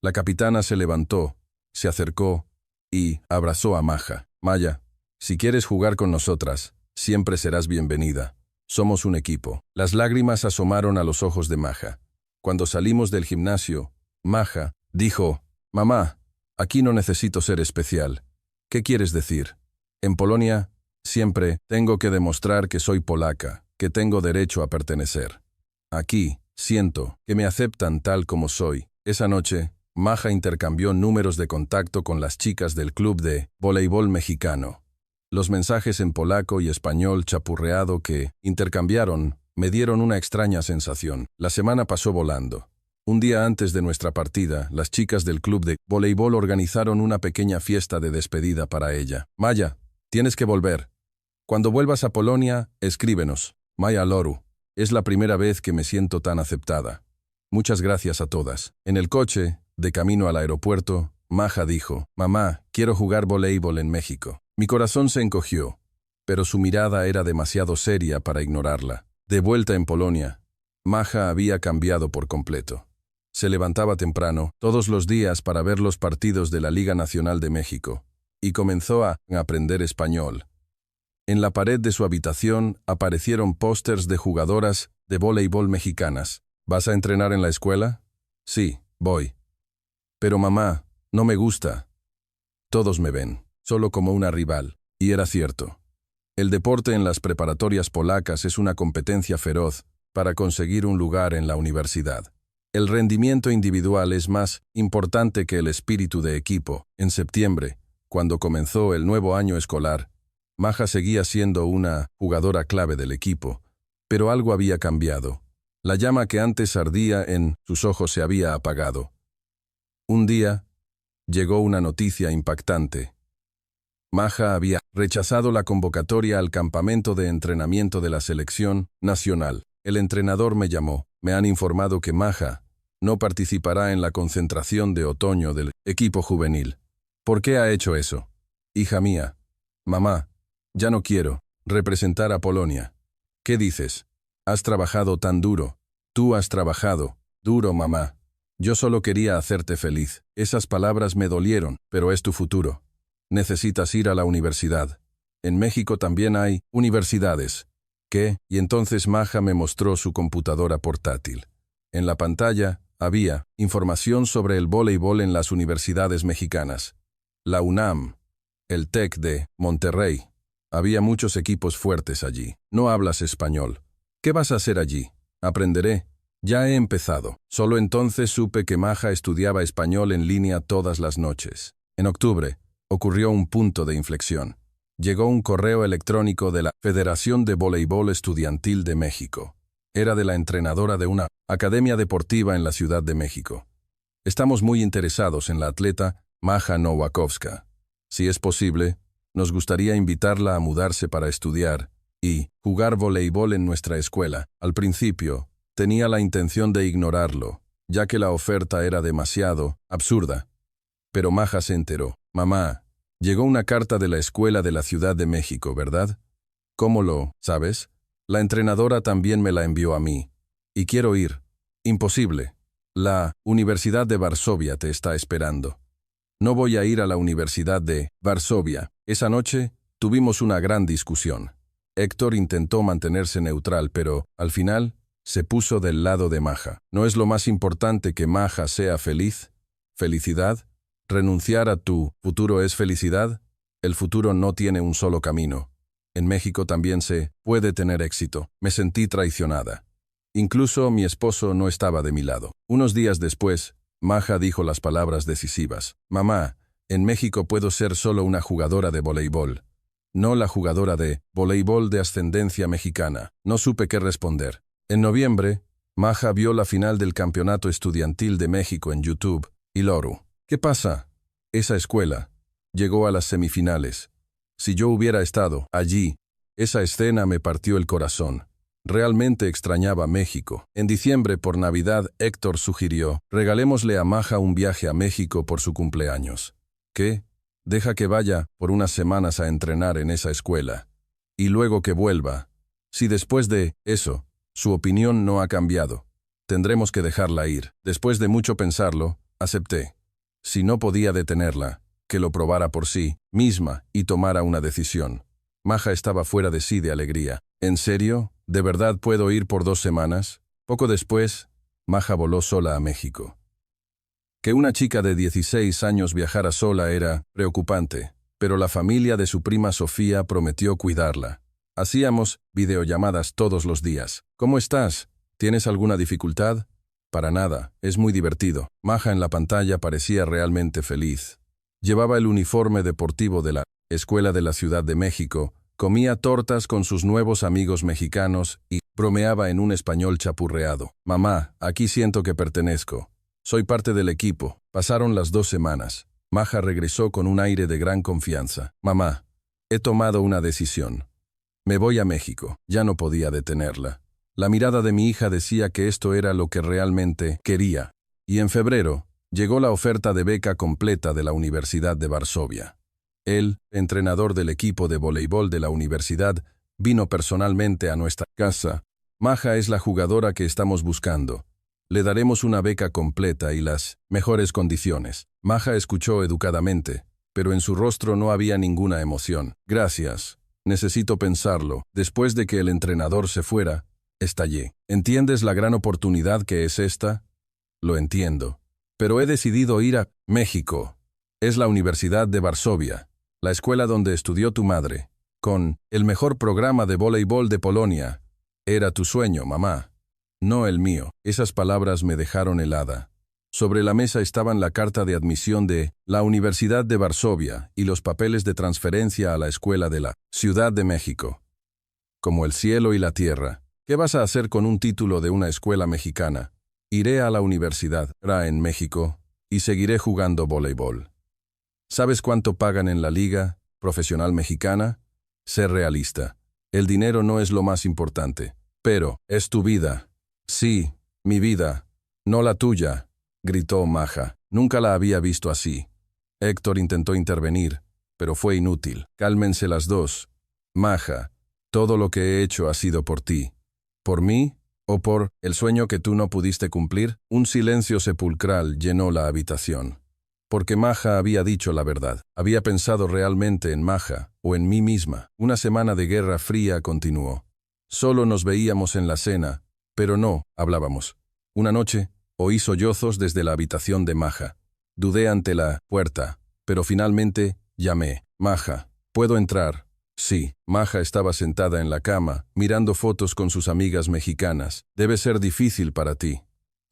La capitana se levantó, se acercó y abrazó a Maja. Maya, si quieres jugar con nosotras, siempre serás bienvenida. Somos un equipo. Las lágrimas asomaron a los ojos de Maja. Cuando salimos del gimnasio, Maja dijo, «Mamá, aquí no necesito ser especial». ¿Qué quieres decir? En Polonia, siempre tengo que demostrar que soy polaca, que tengo derecho a pertenecer. Aquí, siento que me aceptan tal como soy. Esa noche, Maja intercambió números de contacto con las chicas del club de voleibol mexicano. Los mensajes en polaco y español chapurreado que intercambiaron me dieron una extraña sensación. La semana pasó volando. Un día antes de nuestra partida, las chicas del club de voleibol organizaron una pequeña fiesta de despedida para ella. Maya, tienes que volver. Cuando vuelvas a Polonia, escríbenos. Maya Loru. Es la primera vez que me siento tan aceptada. Muchas gracias a todas. En el coche, de camino al aeropuerto, Maja dijo, «Mamá, quiero jugar voleibol en México». Mi corazón se encogió, pero su mirada era demasiado seria para ignorarla. De vuelta en Polonia, Maja había cambiado por completo. Se levantaba temprano, todos los días para ver los partidos de la Liga Nacional de México, y comenzó a aprender español. En la pared de su habitación aparecieron pósters de jugadoras de voleibol mexicanas. ¿Vas a entrenar en la escuela? Sí, voy. Pero mamá, no me gusta. Todos me ven, solo como una rival. Y era cierto. El deporte en las preparatorias polacas es una competencia feroz para conseguir un lugar en la universidad. El rendimiento individual es más importante que el espíritu de equipo. En septiembre, cuando comenzó el nuevo año escolar, Maja seguía siendo una jugadora clave del equipo, pero algo había cambiado. La llama que antes ardía en sus ojos se había apagado. Un día, llegó una noticia impactante. Maja había rechazado la convocatoria al campamento de entrenamiento de la selección nacional. El entrenador me llamó. Me han informado que Maja no participará en la concentración de otoño del equipo juvenil. ¿Por qué ha hecho eso? Hija mía. Mamá, ya no quiero representar a Polonia. ¿Qué dices? Has trabajado tan duro. Tú has trabajado duro, mamá. Yo solo quería hacerte feliz. Esas palabras me dolieron, pero es tu futuro. Necesitas ir a la universidad. En México también hay universidades. ¿Qué? Y entonces Maja me mostró su computadora portátil. En la pantalla había información sobre el voleibol en las universidades mexicanas. La UNAM, el TEC de Monterrey. Había muchos equipos fuertes allí. No hablas español. ¿Qué vas a hacer allí? Aprenderé. Ya he empezado. Solo entonces supe que Maja estudiaba español en línea todas las noches. En octubre, ocurrió un punto de inflexión. Llegó un correo electrónico de la Federación de Voleibol Estudiantil de México. Era de la entrenadora de una academia deportiva en la Ciudad de México. Estamos muy interesados en la atleta Maja Nowakowska. Si es posible, Nos gustaría invitarla a mudarse para estudiar y jugar voleibol en nuestra escuela. Al principio, tenía la intención de ignorarlo, ya que la oferta era demasiado absurda. Pero Maja se enteró. Mamá, llegó una carta de la escuela de la Ciudad de México, ¿verdad? ¿Cómo lo sabes? La entrenadora también me la envió a mí. Y quiero ir. Imposible. La Universidad de Varsovia te está esperando. No voy a ir a la Universidad de Varsovia. Esa noche tuvimos una gran discusión. Héctor intentó mantenerse neutral, pero, al final, se puso del lado de Maja. ¿No es lo más importante que Maja sea feliz? ¿Felicidad? ¿Renunciar a tu futuro es felicidad? El futuro no tiene un solo camino. En México también se puede tener éxito. Me sentí traicionada. Incluso mi esposo no estaba de mi lado. Unos días después, Maja dijo las palabras decisivas. Mamá, en México puedo ser solo una jugadora de voleibol, no la jugadora de voleibol de ascendencia mexicana. No supe qué responder. En noviembre, Maja vio la final del Campeonato Estudiantil de México en YouTube y Loru. ¿Qué pasa? Esa escuela llegó a las semifinales. Si yo hubiera estado allí, esa escena me partió el corazón. Realmente extrañaba México. En diciembre, por Navidad, Héctor sugirió, regalémosle a Maja un viaje a México por su cumpleaños. ¿Qué? Deja que vaya por unas semanas a entrenar en esa escuela. Y luego que vuelva. Si después de eso, su opinión no ha cambiado, tendremos que dejarla ir. Después de mucho pensarlo, acepté. Si no podía detenerla, que lo probara por sí misma y tomara una decisión. Maja estaba fuera de sí de alegría. ¿En serio? ¿De verdad puedo ir por 2 semanas? Poco después, Maja voló sola a México. Que una chica de 16 años viajara sola era preocupante, pero la familia de su prima Sofía prometió cuidarla. Hacíamos videollamadas todos los días. ¿Cómo estás? ¿Tienes alguna dificultad? Para nada, es muy divertido. Maja en la pantalla parecía realmente feliz. Llevaba el uniforme deportivo de la Escuela de la Ciudad de México, comía tortas con sus nuevos amigos mexicanos y bromeaba en un español chapurreado. Mamá, aquí siento que pertenezco. Soy parte del equipo. Pasaron las 2 semanas. Maja regresó con un aire de gran confianza. Mamá, he tomado una decisión. Me voy a México. Ya no podía detenerla. La mirada de mi hija decía que esto era lo que realmente quería. Y en febrero, llegó la oferta de beca completa de la Universidad de Varsovia. El entrenador del equipo de voleibol de la universidad vino personalmente a nuestra casa. Maja es la jugadora que estamos buscando. Le daremos una beca completa y las mejores condiciones. Maja escuchó educadamente, pero en su rostro no había ninguna emoción. Gracias. Necesito pensarlo. Después de que el entrenador se fuera, estallé. ¿Entiendes la gran oportunidad que es esta? Lo entiendo. Pero he decidido ir a México. Es la Universidad de Varsovia, la escuela donde estudió tu madre, con el mejor programa de voleibol de Polonia. Era tu sueño, mamá. No el mío. Esas palabras me dejaron helada. Sobre la mesa estaban la carta de admisión de la Universidad de Varsovia y los papeles de transferencia a la escuela de la Ciudad de México. Como el cielo y la tierra. ¿Qué vas a hacer con un título de una escuela mexicana? Iré a la universidad, en México, y seguiré jugando voleibol. ¿Sabes cuánto pagan en la liga profesional mexicana? Sé realista. El dinero no es lo más importante, pero es tu vida. Sí, mi vida, no la tuya, gritó Maja. Nunca la había visto así. Héctor intentó intervenir, pero fue inútil. Cálmense las dos. Maja, todo lo que he hecho ha sido por ti. ¿Por mí? ¿O por el sueño que tú no pudiste cumplir? Un silencio sepulcral llenó la habitación. Porque Maja había dicho la verdad. Había pensado realmente en Maja, o en mí misma. Una semana de guerra fría continuó. Solo nos veíamos en la cena, pero no hablábamos. Una noche, oí sollozos desde la habitación de Maja. Dudé ante la puerta, pero finalmente llamé. Maja, ¿puedo entrar? Sí. Maja estaba sentada en la cama, mirando fotos con sus amigas mexicanas. Debe ser difícil para ti.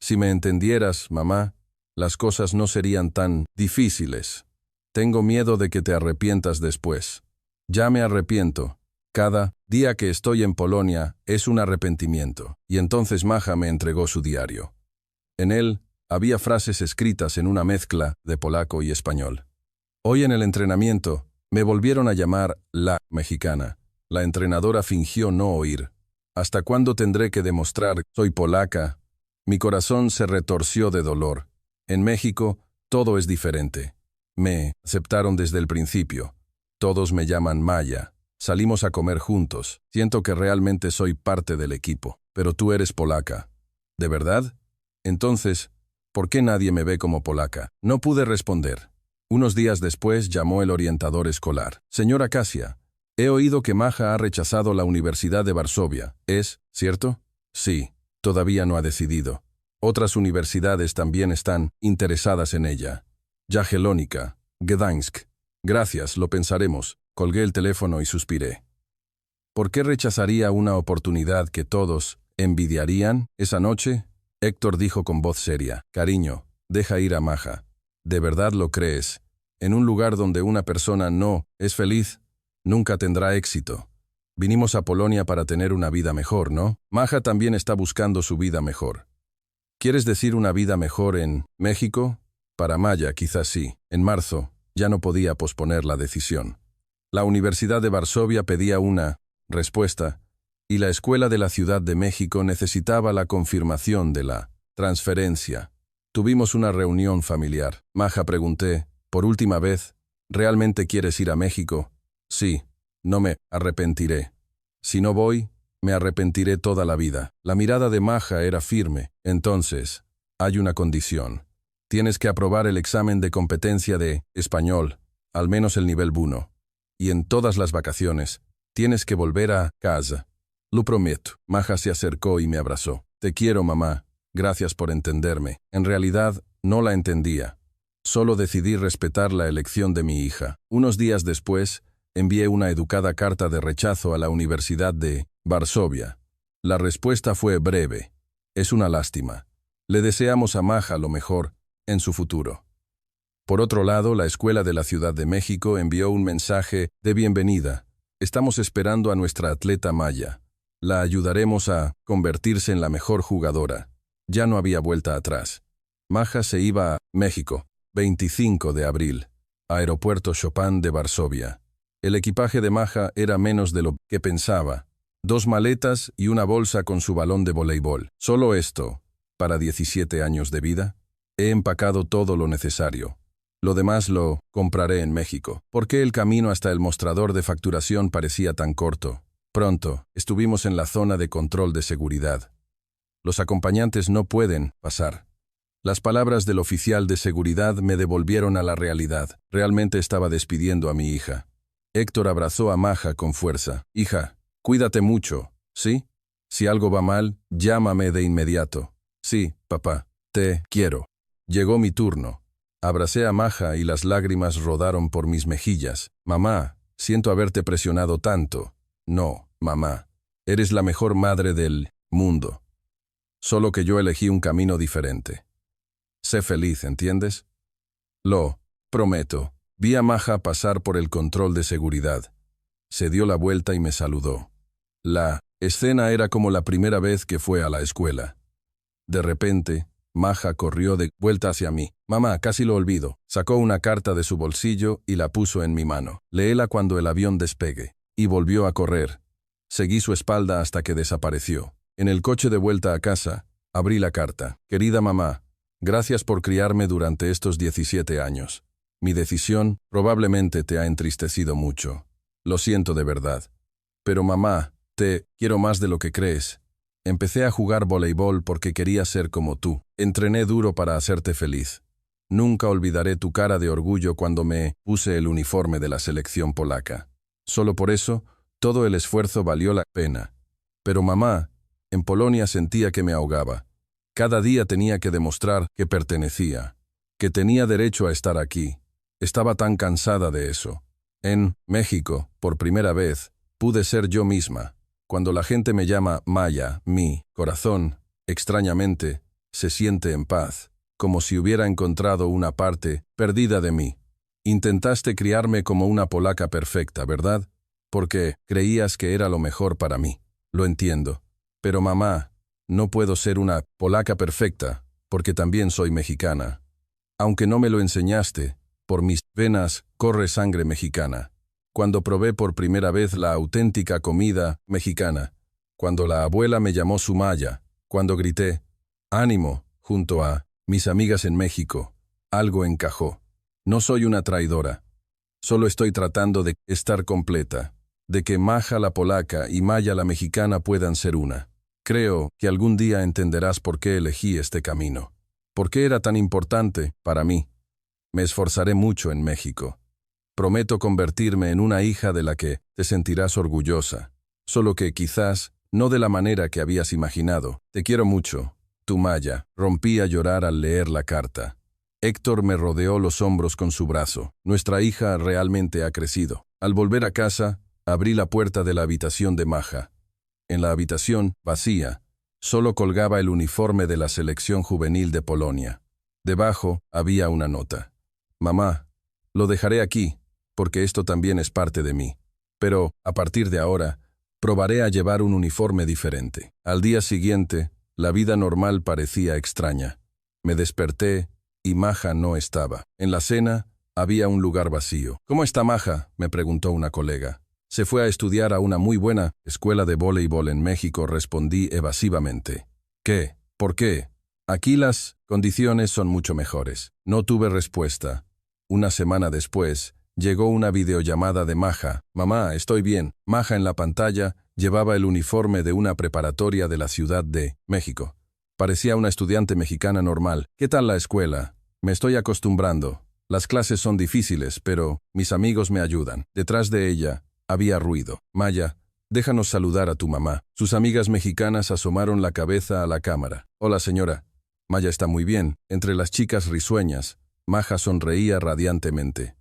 Si me entendieras, mamá, las cosas no serían tan difíciles. Tengo miedo de que te arrepientas después. Ya me arrepiento. Cada día que estoy en Polonia es un arrepentimiento. Y entonces Maja me entregó su diario. En él había frases escritas en una mezcla de polaco y español. Hoy en el entrenamiento Me volvieron a llamar la mexicana. La entrenadora fingió no oír. ¿Hasta cuándo tendré que demostrar soy polaca? Mi corazón se retorció de dolor. En México, todo es diferente. Me aceptaron desde el principio. Todos me llaman Maya. Salimos a comer juntos. Siento que realmente soy parte del equipo. Pero tú eres polaca. ¿De verdad? Entonces, ¿por qué nadie me ve como polaca? No pude responder. Unos días después llamó el orientador escolar. Señora Kasia, he oído que Maja ha rechazado la Universidad de Varsovia. ¿Es cierto? Sí, todavía no ha decidido. Otras universidades también están interesadas en ella. Jagiellonica, Gdańsk. Gracias, lo pensaremos. Colgué el teléfono y suspiré. ¿Por qué rechazaría una oportunidad que todos envidiarían? Esa noche, Héctor dijo con voz seria, cariño, deja ir a Maja. ¿De verdad lo crees? En un lugar donde una persona no es feliz, nunca tendrá éxito. Vinimos a Polonia para tener una vida mejor, ¿no? Maja también está buscando su vida mejor. ¿Quieres decir una vida mejor en México? Para Maya, quizás sí. En marzo, ya no podía posponer la decisión. La Universidad de Varsovia pedía una respuesta, y la Escuela de la Ciudad de México necesitaba la confirmación de la transferencia. Tuvimos una reunión familiar. Maja, pregunté, por última vez, ¿realmente quieres ir a México? Sí, no me arrepentiré. Si no voy, me arrepentiré toda la vida. La mirada de Maja era firme. Entonces, hay una condición. Tienes que aprobar el examen de competencia de español, al menos el nivel 1. Y en todas las vacaciones, tienes que volver a casa. Lo prometo. Maja se acercó y me abrazó. Te quiero, mamá. Gracias por entenderme. En realidad, no la entendía. Solo decidí respetar la elección de mi hija. Unos días después, envié una educada carta de rechazo a la Universidad de Varsovia. La respuesta fue breve. Es una lástima. Le deseamos a Maja lo mejor en su futuro. Por otro lado, la Escuela de la Ciudad de México envió un mensaje de bienvenida. Estamos esperando a nuestra atleta Maya. La ayudaremos a convertirse en la mejor jugadora. Ya no había vuelta atrás. Maja se iba a México, 25 de abril, Aeropuerto Chopin de Varsovia. El equipaje de Maja era menos de lo que pensaba. 2 maletas y una bolsa con su balón de voleibol. Solo esto, para 17 años de vida. He empacado todo lo necesario. Lo demás lo compraré en México. ¿Por qué el camino hasta el mostrador de facturación parecía tan corto? Pronto, estuvimos en la zona de control de seguridad. Los acompañantes no pueden pasar. Las palabras del oficial de seguridad me devolvieron a la realidad. Realmente estaba despidiendo a mi hija. Héctor abrazó a Maja con fuerza. Hija, cuídate mucho, ¿sí? Si algo va mal, llámame de inmediato. Sí, papá, te quiero. Llegó mi turno. Abracé a Maja y las lágrimas rodaron por mis mejillas. Mamá, siento haberte presionado tanto. No, mamá. Eres la mejor madre del mundo. Solo que yo elegí un camino diferente. Sé feliz, ¿entiendes? Lo prometo. Vi a Maja pasar por el control de seguridad. Se dio la vuelta y me saludó. La escena era como la primera vez que fue a la escuela. De repente, Maja corrió de vuelta hacia mí. Mamá, casi lo olvido. Sacó una carta de su bolsillo y la puso en mi mano. Léela cuando el avión despegue. Y volvió a correr. Seguí su espalda hasta que desapareció. En el coche de vuelta a casa, abrí la carta. Querida mamá, gracias por criarme durante estos 17 años. Mi decisión probablemente te ha entristecido mucho. Lo siento de verdad. Pero mamá, te quiero más de lo que crees. Empecé a jugar voleibol porque quería ser como tú. Entrené duro para hacerte feliz. Nunca olvidaré tu cara de orgullo cuando me puse el uniforme de la selección polaca. Solo por eso, todo el esfuerzo valió la pena. Pero mamá, en Polonia sentía que me ahogaba. Cada día tenía que demostrar que pertenecía, que tenía derecho a estar aquí. Estaba tan cansada de eso. En México, por primera vez, pude ser yo misma. Cuando la gente me llama Maya, mi corazón, extrañamente, se siente en paz, como si hubiera encontrado una parte perdida de mí. Intentaste criarme como una polaca perfecta, ¿verdad? Porque creías que era lo mejor para mí. Lo entiendo. Pero mamá, no puedo ser una polaca perfecta, porque también soy mexicana. Aunque no me lo enseñaste, por mis venas corre sangre mexicana. cuando probé por primera vez la auténtica comida mexicana, cuando la abuela me llamó Sumaya, cuando grité, ánimo, junto a mis amigas en México, algo encajó. No soy una traidora. Solo estoy tratando de estar completa, de que Maja la polaca y Maya la mexicana puedan ser una. Creo que algún día entenderás por qué elegí este camino. ¿Por qué era tan importante para mí? Me esforzaré mucho en México. Prometo convertirme en una hija de la que te sentirás orgullosa, solo que quizás no de la manera que habías imaginado. Te quiero mucho, tu Maya. Rompí a llorar al leer la carta. Héctor me rodeó los hombros con su brazo. Nuestra hija realmente ha crecido. Al volver a casa, abrí la puerta de la habitación de Maja. En la habitación, vacía, solo colgaba el uniforme de la selección juvenil de Polonia. Debajo había una nota. Mamá, lo dejaré aquí, porque esto también es parte de mí. Pero, a partir de ahora, probaré a llevar un uniforme diferente. Al día siguiente, la vida normal parecía extraña. Me desperté y Maja no estaba. En la cena, había un lugar vacío. ¿Cómo está Maja?, me preguntó una colega. Se fue a estudiar a una muy buena escuela de voleibol en México, respondí evasivamente. ¿Qué? ¿Por qué? Aquí las condiciones son mucho mejores. No tuve respuesta. Una semana después, llegó una videollamada de Maja. Mamá, estoy bien. Maja en la pantalla llevaba el uniforme de una preparatoria de la Ciudad de México. Parecía una estudiante mexicana normal. ¿Qué tal la escuela? Me estoy acostumbrando. Las clases son difíciles, pero mis amigos me ayudan. Detrás de ella había ruido. Maya, déjanos saludar a tu mamá. Sus amigas mexicanas asomaron la cabeza a la cámara. Hola, señora. Maya está muy bien. Entre las chicas risueñas, Maja sonreía radiantemente.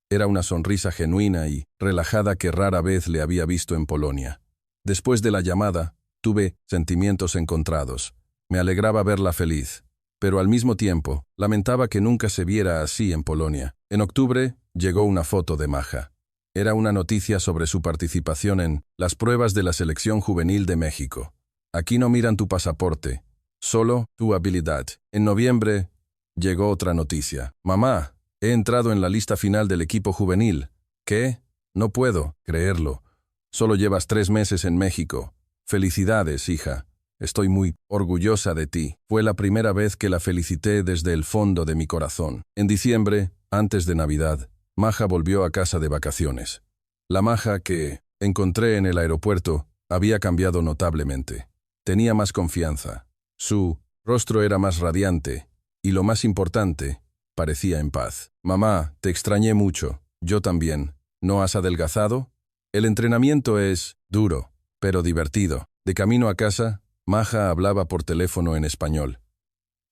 Era una sonrisa genuina y relajada que rara vez le había visto en Polonia. Después de la llamada, tuve sentimientos encontrados. Me alegraba verla feliz, pero al mismo tiempo, lamentaba que nunca se viera así en Polonia. En octubre, llegó una foto de Maja. Era una noticia sobre su participación en las pruebas de la selección juvenil de México. Aquí no miran tu pasaporte, solo tu habilidad. En noviembre, llegó otra noticia. Mamá, he entrado en la lista final del equipo juvenil. ¿Qué? No puedo creerlo. Solo llevas 3 meses en México. Felicidades, hija. Estoy muy orgullosa de ti. Fue la primera vez que la felicité desde el fondo de mi corazón. En diciembre, antes de Navidad, Maja volvió a casa de vacaciones. La Maja que encontré en el aeropuerto había cambiado notablemente. Tenía más confianza. Su rostro era más radiante y, lo más importante, parecía en paz. Mamá, te extrañé mucho. Yo también. ¿No has adelgazado? El entrenamiento es duro, pero divertido. De camino a casa, Maja hablaba por teléfono en español.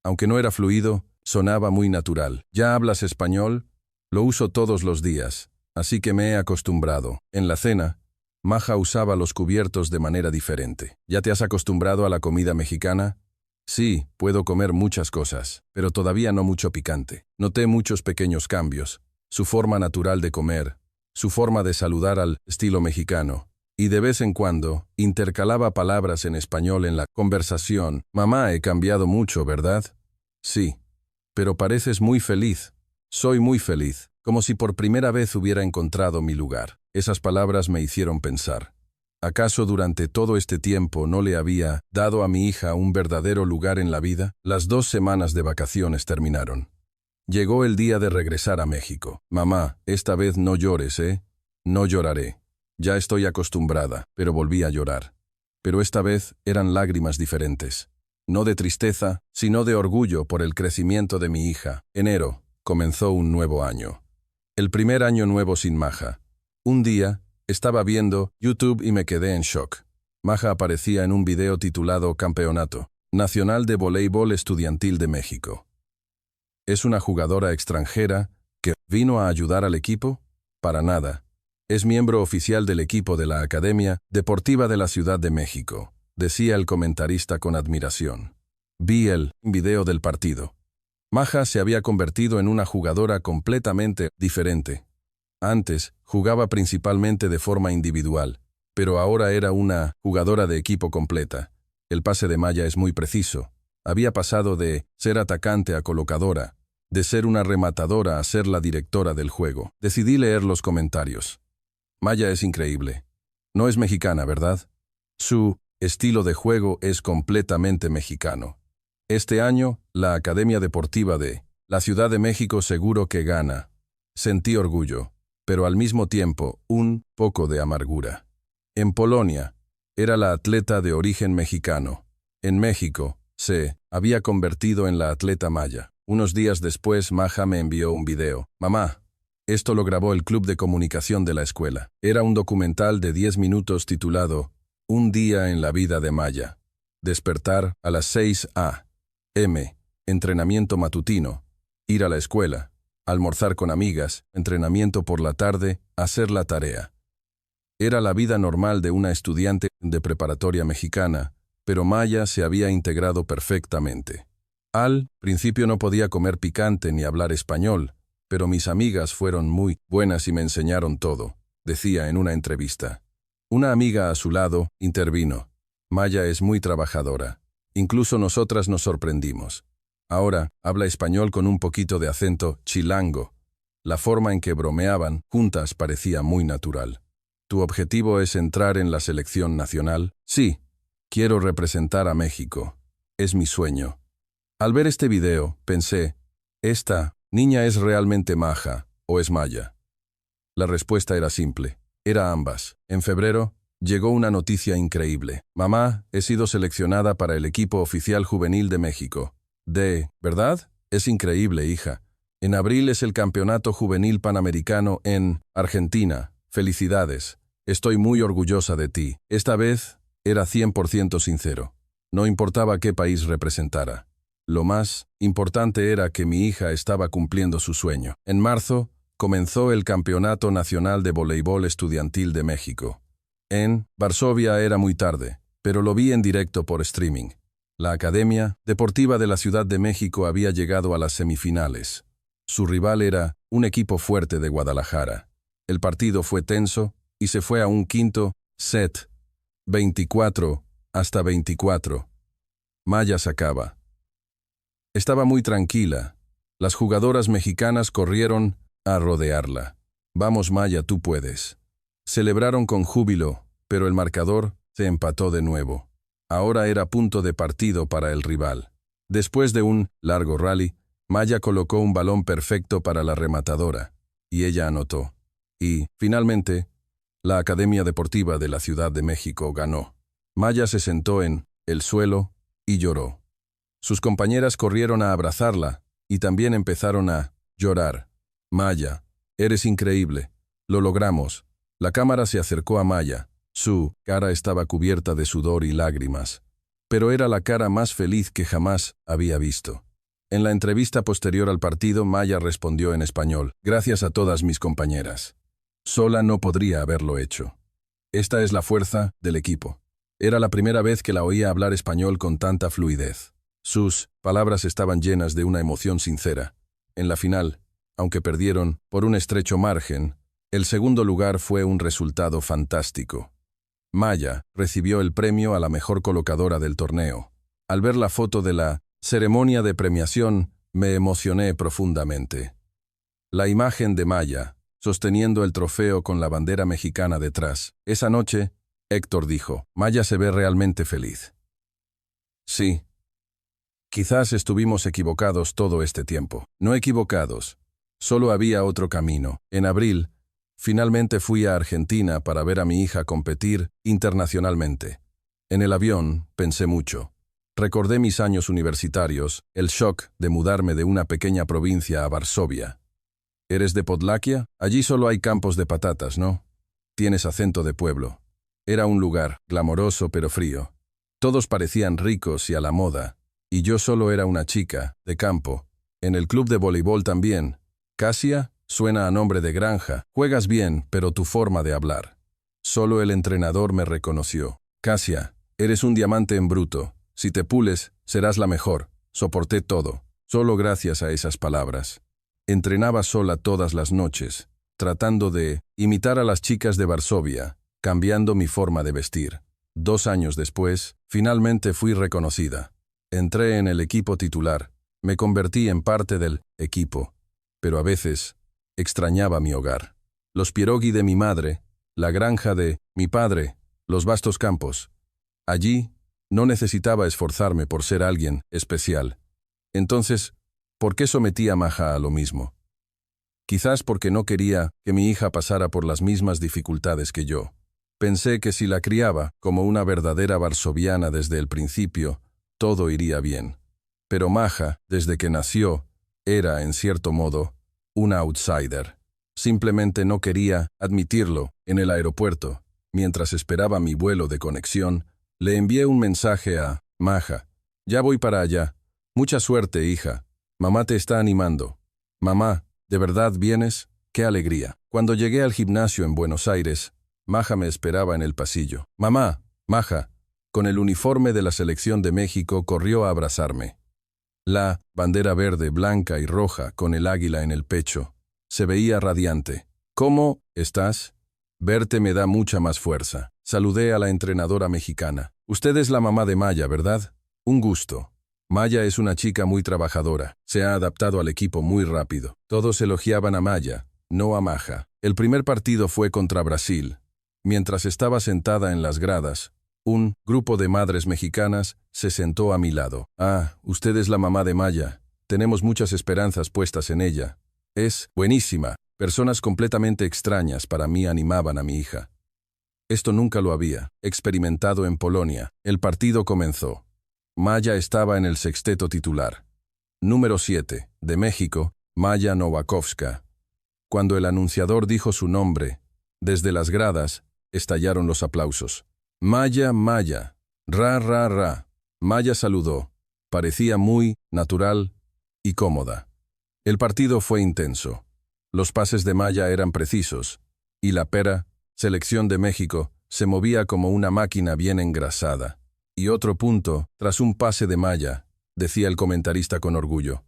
Aunque no era fluido, sonaba muy natural. ¿Ya hablas español? Lo uso todos los días, así que me he acostumbrado. En la cena, Maja usaba los cubiertos de manera diferente. ¿Ya te has acostumbrado a la comida mexicana? Sí, puedo comer muchas cosas, pero todavía no mucho picante. Noté muchos pequeños cambios. Su forma natural de comer, su forma de saludar al estilo mexicano. Y de vez en cuando, intercalaba palabras en español en la conversación. Mamá, he cambiado mucho, ¿verdad? Sí, pero pareces muy feliz. Soy muy feliz, como si por primera vez hubiera encontrado mi lugar. Esas palabras me hicieron pensar. ¿Acaso durante todo este tiempo no le había dado a mi hija un verdadero lugar en la vida? Las 2 semanas de vacaciones terminaron. Llegó el día de regresar a México. Mamá, esta vez no llores, ¿eh? No lloraré. Ya estoy acostumbrada, pero volví a llorar. Pero esta vez eran lágrimas diferentes. No de tristeza, sino de orgullo por el crecimiento de mi hija. Enero. Comenzó un nuevo año. El primer año nuevo sin Maja. Un día, estaba viendo YouTube y me quedé en shock. Maja aparecía en un video titulado Campeonato Nacional de Voleibol Estudiantil de México. ¿Es una jugadora extranjera que vino a ayudar al equipo? Para nada. Es miembro oficial del equipo de la Academia Deportiva de la Ciudad de México, decía el comentarista con admiración. Vi el video del partido. Maja se había convertido en una jugadora completamente diferente. Antes, jugaba principalmente de forma individual, pero ahora era una jugadora de equipo completa. El pase de Maya es muy preciso. Había pasado de ser atacante a colocadora, de ser una rematadora a ser la directora del juego. Decidí leer los comentarios. Maya es increíble. No es mexicana, ¿verdad? Su estilo de juego es completamente mexicano. Este año, la Academia Deportiva de la Ciudad de México seguro que gana. Sentí orgullo, pero al mismo tiempo un poco de amargura. En Polonia, era la atleta de origen mexicano. En México, se había convertido en la atleta maya. Unos días después, Maja me envió un video. Mamá, esto lo grabó el club de comunicación de la escuela. Era un documental de 10 minutos titulado Un día en la vida de Maya. Despertar a las 6 a.m. Entrenamiento matutino. Ir a la escuela. Almorzar con amigas. Entrenamiento por la tarde. Hacer la tarea. Era la vida normal de una estudiante de preparatoria mexicana, pero Maya se había integrado perfectamente. Al principio no podía comer picante ni hablar español, pero mis amigas fueron muy buenas y me enseñaron todo, decía en una entrevista. Una amiga a su lado intervino. Maya es muy trabajadora. Incluso nosotras nos sorprendimos. Ahora habla español con un poquito de acento chilango. La forma en que bromeaban juntas parecía muy natural. ¿Tu objetivo es entrar en la selección nacional? Sí. Quiero representar a México. Es mi sueño. Al ver este video, pensé, ¿esta niña es realmente maja o es maya? La respuesta era simple. Era ambas. En febrero, llegó una noticia increíble. Mamá, he sido seleccionada para el equipo oficial juvenil de México. ¿Verdad? Es increíble, hija. En abril es el Campeonato Juvenil Panamericano en Argentina. Felicidades. Estoy muy orgullosa de ti. Esta vez era 100% sincero. No importaba qué país representara. Lo más importante era que mi hija estaba cumpliendo su sueño. En marzo, comenzó el Campeonato Nacional de Voleibol Estudiantil de México. En Varsovia era muy tarde, pero lo vi en directo por streaming. La Academia Deportiva de la Ciudad de México había llegado a las semifinales. Su rival era un equipo fuerte de Guadalajara. El partido fue tenso y se fue a un quinto set, 24-24. Maya sacaba. Estaba muy tranquila. Las jugadoras mexicanas corrieron a rodearla. Vamos Maya, tú puedes. Celebraron con júbilo, pero el marcador se empató de nuevo. Ahora era punto de partido para el rival. Después de un largo rally, Maya colocó un balón perfecto para la rematadora, y ella anotó. Y, finalmente, la Academia Deportiva de la Ciudad de México ganó. Maya se sentó en el suelo y lloró. Sus compañeras corrieron a abrazarla y también empezaron a llorar. Maya, eres increíble. Lo logramos. La cámara se acercó a Maya. Su cara estaba cubierta de sudor y lágrimas, pero era la cara más feliz que jamás había visto. En la entrevista posterior al partido, Maya respondió en español: gracias a todas mis compañeras. Sola no podría haberlo hecho. Esta es la fuerza del equipo. Era la primera vez que la oía hablar español con tanta fluidez. Sus palabras estaban llenas de una emoción sincera. En la final, aunque perdieron por un estrecho margen, el segundo lugar fue un resultado fantástico. Maya recibió el premio a la mejor colocadora del torneo. Al ver la foto de la ceremonia de premiación, me emocioné profundamente. La imagen de Maya, sosteniendo el trofeo con la bandera mexicana detrás. Esa noche, Héctor dijo, Maya se ve realmente feliz. Sí. Quizás estuvimos equivocados todo este tiempo. No equivocados. Solo había otro camino. En abril, finalmente fui a Argentina para ver a mi hija competir internacionalmente. En el avión pensé mucho. Recordé mis años universitarios, el shock de mudarme de una pequeña provincia a Varsovia. ¿Eres de Podlaquia? Allí solo hay campos de patatas, ¿no? Tienes acento de pueblo. Era un lugar glamoroso pero frío. Todos parecían ricos y a la moda, y yo solo era una chica de campo. En el club de voleibol también. Casia suena a nombre de granja. Juegas bien, pero tu forma de hablar. Solo el entrenador me reconoció. Casia, eres un diamante en bruto. Si te pules, serás la mejor. Soporté todo, solo gracias a esas palabras. Entrenaba sola todas las noches, tratando de imitar a las chicas de Varsovia, cambiando mi forma de vestir. 2 años después, finalmente fui reconocida. Entré en el equipo titular. Me convertí en parte del equipo. Pero a veces extrañaba mi hogar. Los pierogi de mi madre la granja de mi padre, los vastos campos. Allí no necesitaba esforzarme por ser alguien especial. Entonces, ¿por qué sometí a Maja a lo mismo? Quizás porque no quería que mi hija pasara por las mismas dificultades que yo. Pensé que si la criaba como una verdadera varsoviana desde el principio, todo iría bien. Pero Maja, desde que nació, era, en cierto modo, una outsider. Simplemente no quería admitirlo. En el aeropuerto, mientras esperaba mi vuelo de conexión, le envié un mensaje a Maja. Ya voy para allá. Mucha suerte, hija. Mamá te está animando. Mamá, ¿de verdad vienes? ¡Qué alegría! Cuando llegué al gimnasio en Buenos Aires, Maja me esperaba en el pasillo. Mamá, Maja, con el uniforme de la selección de México, corrió a abrazarme. La bandera verde, blanca y roja con el águila en el pecho. Se veía radiante. ¿Cómo estás? Verte me da mucha más fuerza. Saludé a la entrenadora mexicana. Usted es la mamá de Maya, ¿verdad? Un gusto. Maya es una chica muy trabajadora. Se ha adaptado al equipo muy rápido. Todos elogiaban a Maya, no a Maja. El primer partido fue contra Brasil. Mientras estaba sentada en las gradas, un grupo de madres mexicanas se sentó a mi lado. Ah, usted es la mamá de Maya. Tenemos muchas esperanzas puestas en ella. Es buenísima. Personas completamente extrañas para mí animaban a mi hija. Esto nunca lo había experimentado en Polonia. El partido comenzó. Maya estaba en el sexteto titular. Número 7, de México, Maya Nowakowska. Cuando el anunciador dijo su nombre, desde las gradas, estallaron los aplausos. Maya, Maya. Ra, ra, ra. Maya saludó. Parecía muy natural y cómoda. El partido fue intenso. Los pases de Maya eran precisos, y la pera, selección de México, se movía como una máquina bien engrasada. Y otro punto, tras un pase de Maya, decía el comentarista con orgullo.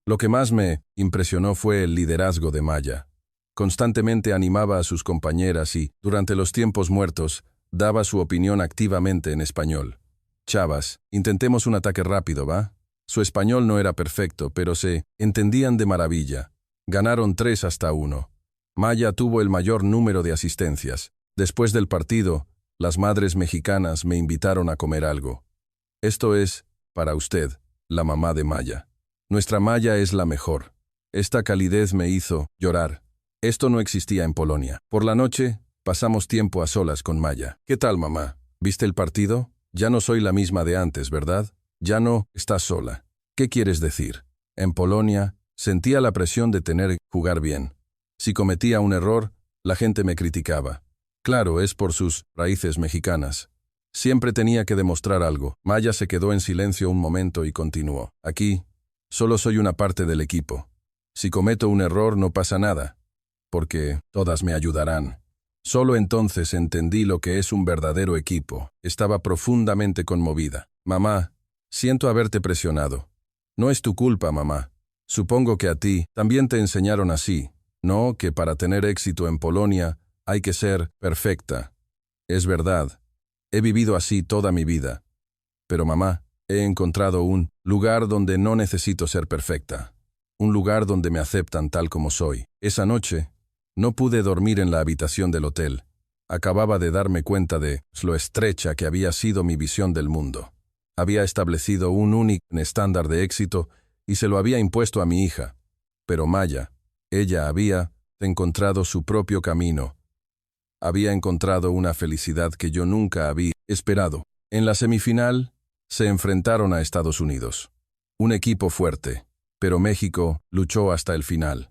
Lo que más me impresionó fue el liderazgo de Maya. Constantemente animaba a sus compañeras y, durante los tiempos muertos, daba su opinión activamente en español. Chavas, intentemos un ataque rápido, ¿va? Su español no era perfecto, pero se entendían de maravilla. Ganaron 3-1. Maya tuvo el mayor número de asistencias. Después del partido, las madres mexicanas me invitaron a comer algo. Esto es, para usted, la mamá de Maya. Nuestra Maya es la mejor. Esta calidez me hizo llorar. Esto no existía en Polonia. Por la noche, pasamos tiempo a solas con Maya. ¿Qué tal, mamá? ¿Viste el partido? Ya no soy la misma de antes, ¿verdad? Ya no estás sola. ¿Qué quieres decir? En Polonia, sentía la presión de tener que jugar bien. Si cometía un error, la gente me criticaba. Claro, es por sus raíces mexicanas. Siempre tenía que demostrar algo. Maya se quedó en silencio un momento y continuó. Aquí, solo soy una parte del equipo. Si cometo un error no pasa nada, porque todas me ayudarán. Solo entonces entendí lo que es un verdadero equipo. Estaba profundamente conmovida. Mamá, siento haberte presionado. No es tu culpa, mamá. Supongo que a ti también te enseñaron así, ¿no? Que para tener éxito en Polonia hay que ser perfecta. Es verdad. He vivido así toda mi vida. Pero mamá, he encontrado un lugar donde no necesito ser perfecta. Un lugar donde me aceptan tal como soy. Esa noche, no pude dormir en la habitación del hotel. Acababa de darme cuenta de lo estrecha que había sido mi visión del mundo. Había establecido un único estándar de éxito y se lo había impuesto a mi hija. Pero Maya, ella había encontrado su propio camino. Había encontrado una felicidad que yo nunca había esperado. En la semifinal, se enfrentaron a Estados Unidos. Un equipo fuerte, pero México luchó hasta el final.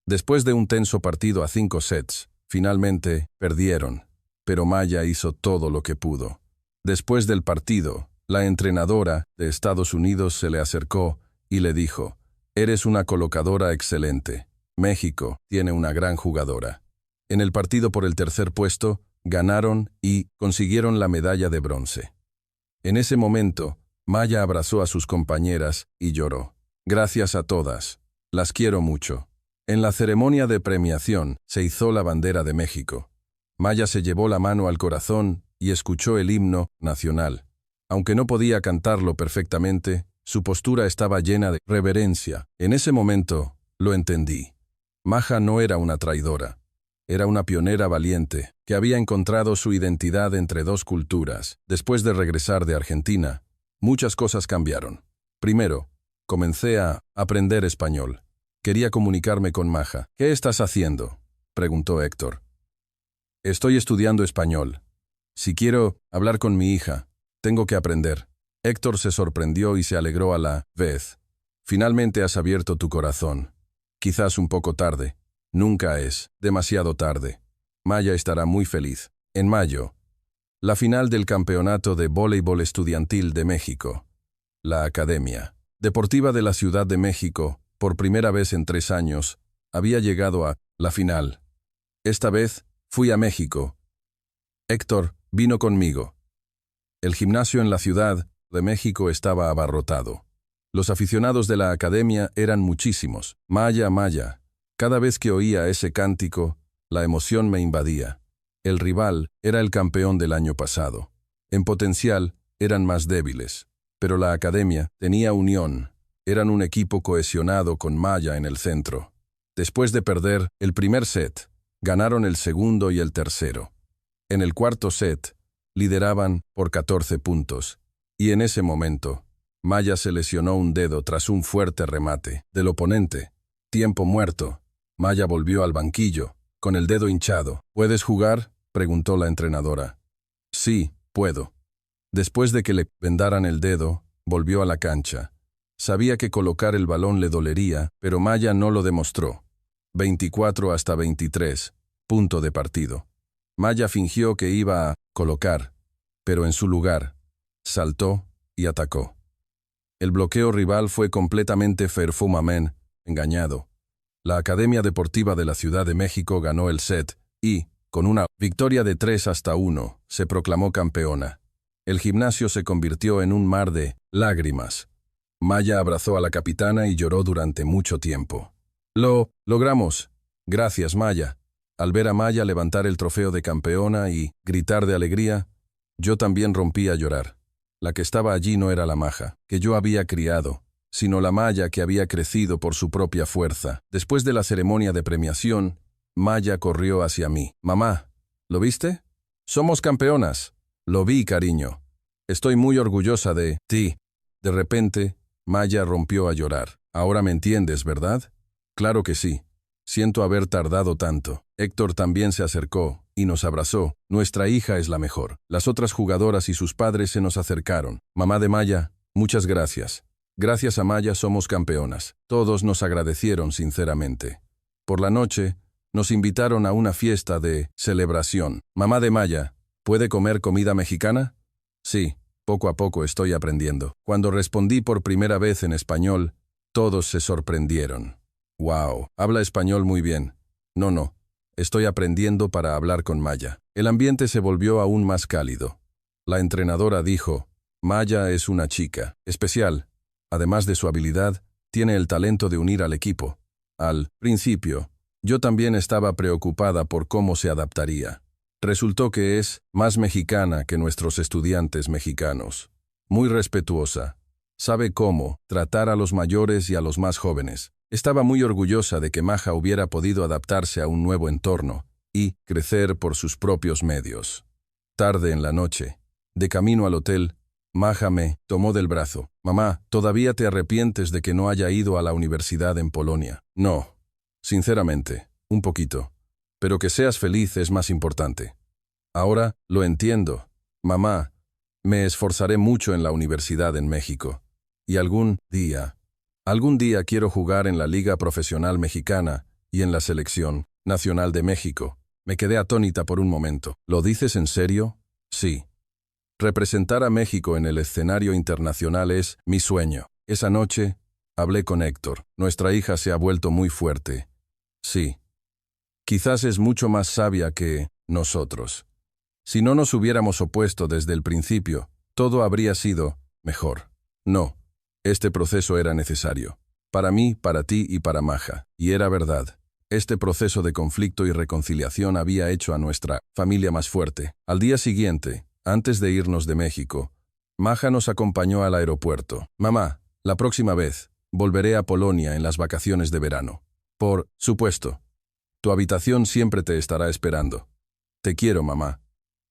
Después de un tenso partido a 5 sets, finalmente perdieron, pero Maya hizo todo lo que pudo. Después del partido, la entrenadora de Estados Unidos se le acercó y le dijo, «Eres una colocadora excelente. México tiene una gran jugadora». En el partido por el tercer puesto, ganaron y consiguieron la medalla de bronce. En ese momento, Maya abrazó a sus compañeras y lloró. «Gracias a todas. Las quiero mucho». En la ceremonia de premiación se izó la bandera de México. Maya se llevó la mano al corazón y escuchó el himno nacional. Aunque no podía cantarlo perfectamente, su postura estaba llena de reverencia. En ese momento, lo entendí. Maja no era una traidora. Era una pionera valiente. que había encontrado su identidad entre dos culturas. Después de regresar de Argentina, muchas cosas cambiaron. Primero, comencé a aprender español. Quería comunicarme con Maja. ¿Qué estás haciendo?, preguntó Héctor. Estoy estudiando español. Si quiero hablar con mi hija, tengo que aprender. Héctor se sorprendió y se alegró a la vez. Finalmente has abierto tu corazón. Quizás un poco tarde. Nunca es demasiado tarde. Maya estará muy feliz. En mayo, la final del Campeonato de Voleibol Estudiantil de México. La Academia Deportiva de la Ciudad de México, por primera vez en 3 años, había llegado a la final. Esta vez, fui a México. Héctor vino conmigo. El gimnasio en la Ciudad de México estaba abarrotado. Los aficionados de la academia eran muchísimos. Maya, Maya. Cada vez que oía ese cántico, la emoción me invadía. El rival era el campeón del año pasado. En potencial, eran más débiles. Pero la academia tenía unión. Eran un equipo cohesionado con Maya en el centro. Después de perder el primer set, ganaron el segundo y el tercero. En el cuarto set, lideraban por 14 puntos. Y en ese momento, Maya se lesionó un dedo tras un fuerte remate del oponente. Tiempo muerto. Maya volvió al banquillo, con el dedo hinchado. ¿Puedes jugar?, preguntó la entrenadora. Sí, puedo. Después de que le vendaran el dedo, volvió a la cancha. Sabía que colocar el balón le dolería, pero Maya no lo demostró. 24-23, punto de partido. Maya fingió que iba a colocar, pero en su lugar, saltó y atacó. El bloqueo rival fue completamente perfumamente engañado. La Academia Deportiva de la Ciudad de México ganó el set y, con una victoria de 3-1, se proclamó campeona. El gimnasio se convirtió en un mar de lágrimas. Maya abrazó a la capitana y lloró durante mucho tiempo. Lo logramos. Gracias, Maya. Al ver a Maya levantar el trofeo de campeona y gritar de alegría, yo también rompí a llorar. La que estaba allí no era la Maja, que yo había criado, sino la Maya que había crecido por su propia fuerza. Después de la ceremonia de premiación, Maya corrió hacia mí. Mamá, ¿lo viste? Somos campeonas. Lo vi, cariño. Estoy muy orgullosa de ti. De repente, Maya rompió a llorar. Ahora me entiendes, ¿verdad? Claro que sí. Siento haber tardado tanto. Héctor también se acercó y nos abrazó. Nuestra hija es la mejor. Las otras jugadoras y sus padres se nos acercaron. Mamá de Maya, muchas gracias. Gracias a Maya somos campeonas. Todos nos agradecieron sinceramente. Por la noche, nos invitaron a una fiesta de celebración. Mamá de Maya, ¿puede comer comida mexicana? Sí, poco a poco estoy aprendiendo. Cuando respondí por primera vez en español, todos se sorprendieron. ¡Wow! Habla español muy bien. No. Estoy aprendiendo para hablar con Maya. El ambiente se volvió aún más cálido. La entrenadora dijo, Maya es una chica especial. Además de su habilidad, tiene el talento de unir al equipo. Al principio, yo también estaba preocupada por cómo se adaptaría. Resultó que es más mexicana que nuestros estudiantes mexicanos. Muy respetuosa. Sabe cómo tratar a los mayores y a los más jóvenes. Estaba muy orgullosa de que Maja hubiera podido adaptarse a un nuevo entorno y crecer por sus propios medios. Tarde en la noche, de camino al hotel, Maja me tomó del brazo. Mamá, ¿todavía te arrepientes de que no haya ido a la universidad en Polonia? No. Sinceramente, un poquito. Pero que seas feliz es más importante. Ahora lo entiendo. Mamá, me esforzaré mucho en la universidad en México. Y algún día quiero jugar en la Liga Profesional Mexicana y en la Selección Nacional de México. Me quedé atónita por un momento. ¿Lo dices en serio? Sí. Representar a México en el escenario internacional es mi sueño. Esa noche, hablé con Héctor. Nuestra hija se ha vuelto muy fuerte. Sí. Quizás es mucho más sabia que nosotros. Si no nos hubiéramos opuesto desde el principio, todo habría sido mejor. No. Este proceso era necesario. Para mí, para ti y para Maja. Y era verdad. Este proceso de conflicto y reconciliación había hecho a nuestra familia más fuerte. Al día siguiente, antes de irnos de México, Maja nos acompañó al aeropuerto. Mamá, la próxima vez, volveré a Polonia en las vacaciones de verano. Por supuesto. Tu habitación siempre te estará esperando. Te quiero, mamá.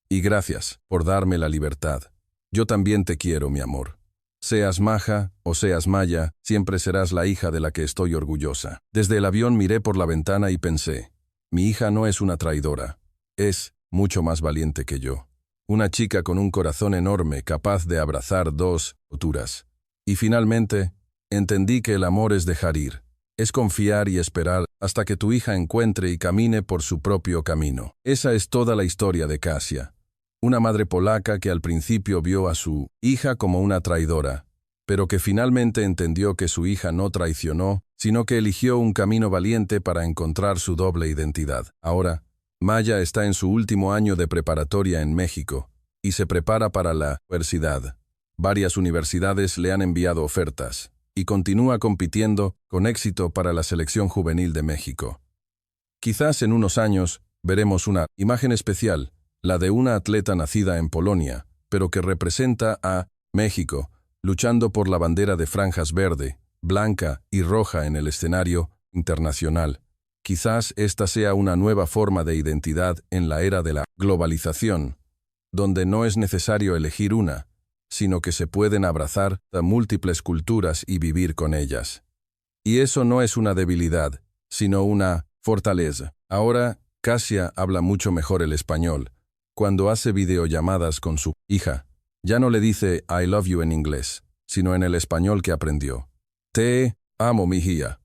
Y gracias por darme la libertad. Yo también te quiero, mi amor. Seas maja o seas maya, siempre serás la hija de la que estoy orgullosa. Desde el avión miré por la ventana y pensé, mi hija no es una traidora. Es mucho más valiente que yo. Una chica con un corazón enorme capaz de abrazar dos futuras. Y finalmente, entendí que el amor es dejar ir. Es confiar y esperar hasta que tu hija encuentre y camine por su propio camino. Esa es toda la historia de Kasia. Una madre polaca que al principio vio a su hija como una traidora, pero que finalmente entendió que su hija no traicionó, sino que eligió un camino valiente para encontrar su doble identidad. Ahora, Maya está en su último año de preparatoria en México y se prepara para la universidad. Varias universidades le han enviado ofertas y continúa compitiendo con éxito para la selección juvenil de México. Quizás en unos años veremos una imagen especial, la de una atleta nacida en Polonia, pero que representa a México, luchando por la bandera de franjas verde, blanca y roja en el escenario internacional. Quizás esta sea una nueva forma de identidad en la era de la globalización, donde no es necesario elegir una, sino que se pueden abrazar a múltiples culturas y vivir con ellas. Y eso no es una debilidad, sino una fortaleza. Ahora, Kasia habla mucho mejor el español. Cuando hace videollamadas con su hija, ya no le dice I love you en inglés, sino en el español que aprendió. Te amo, mi hija.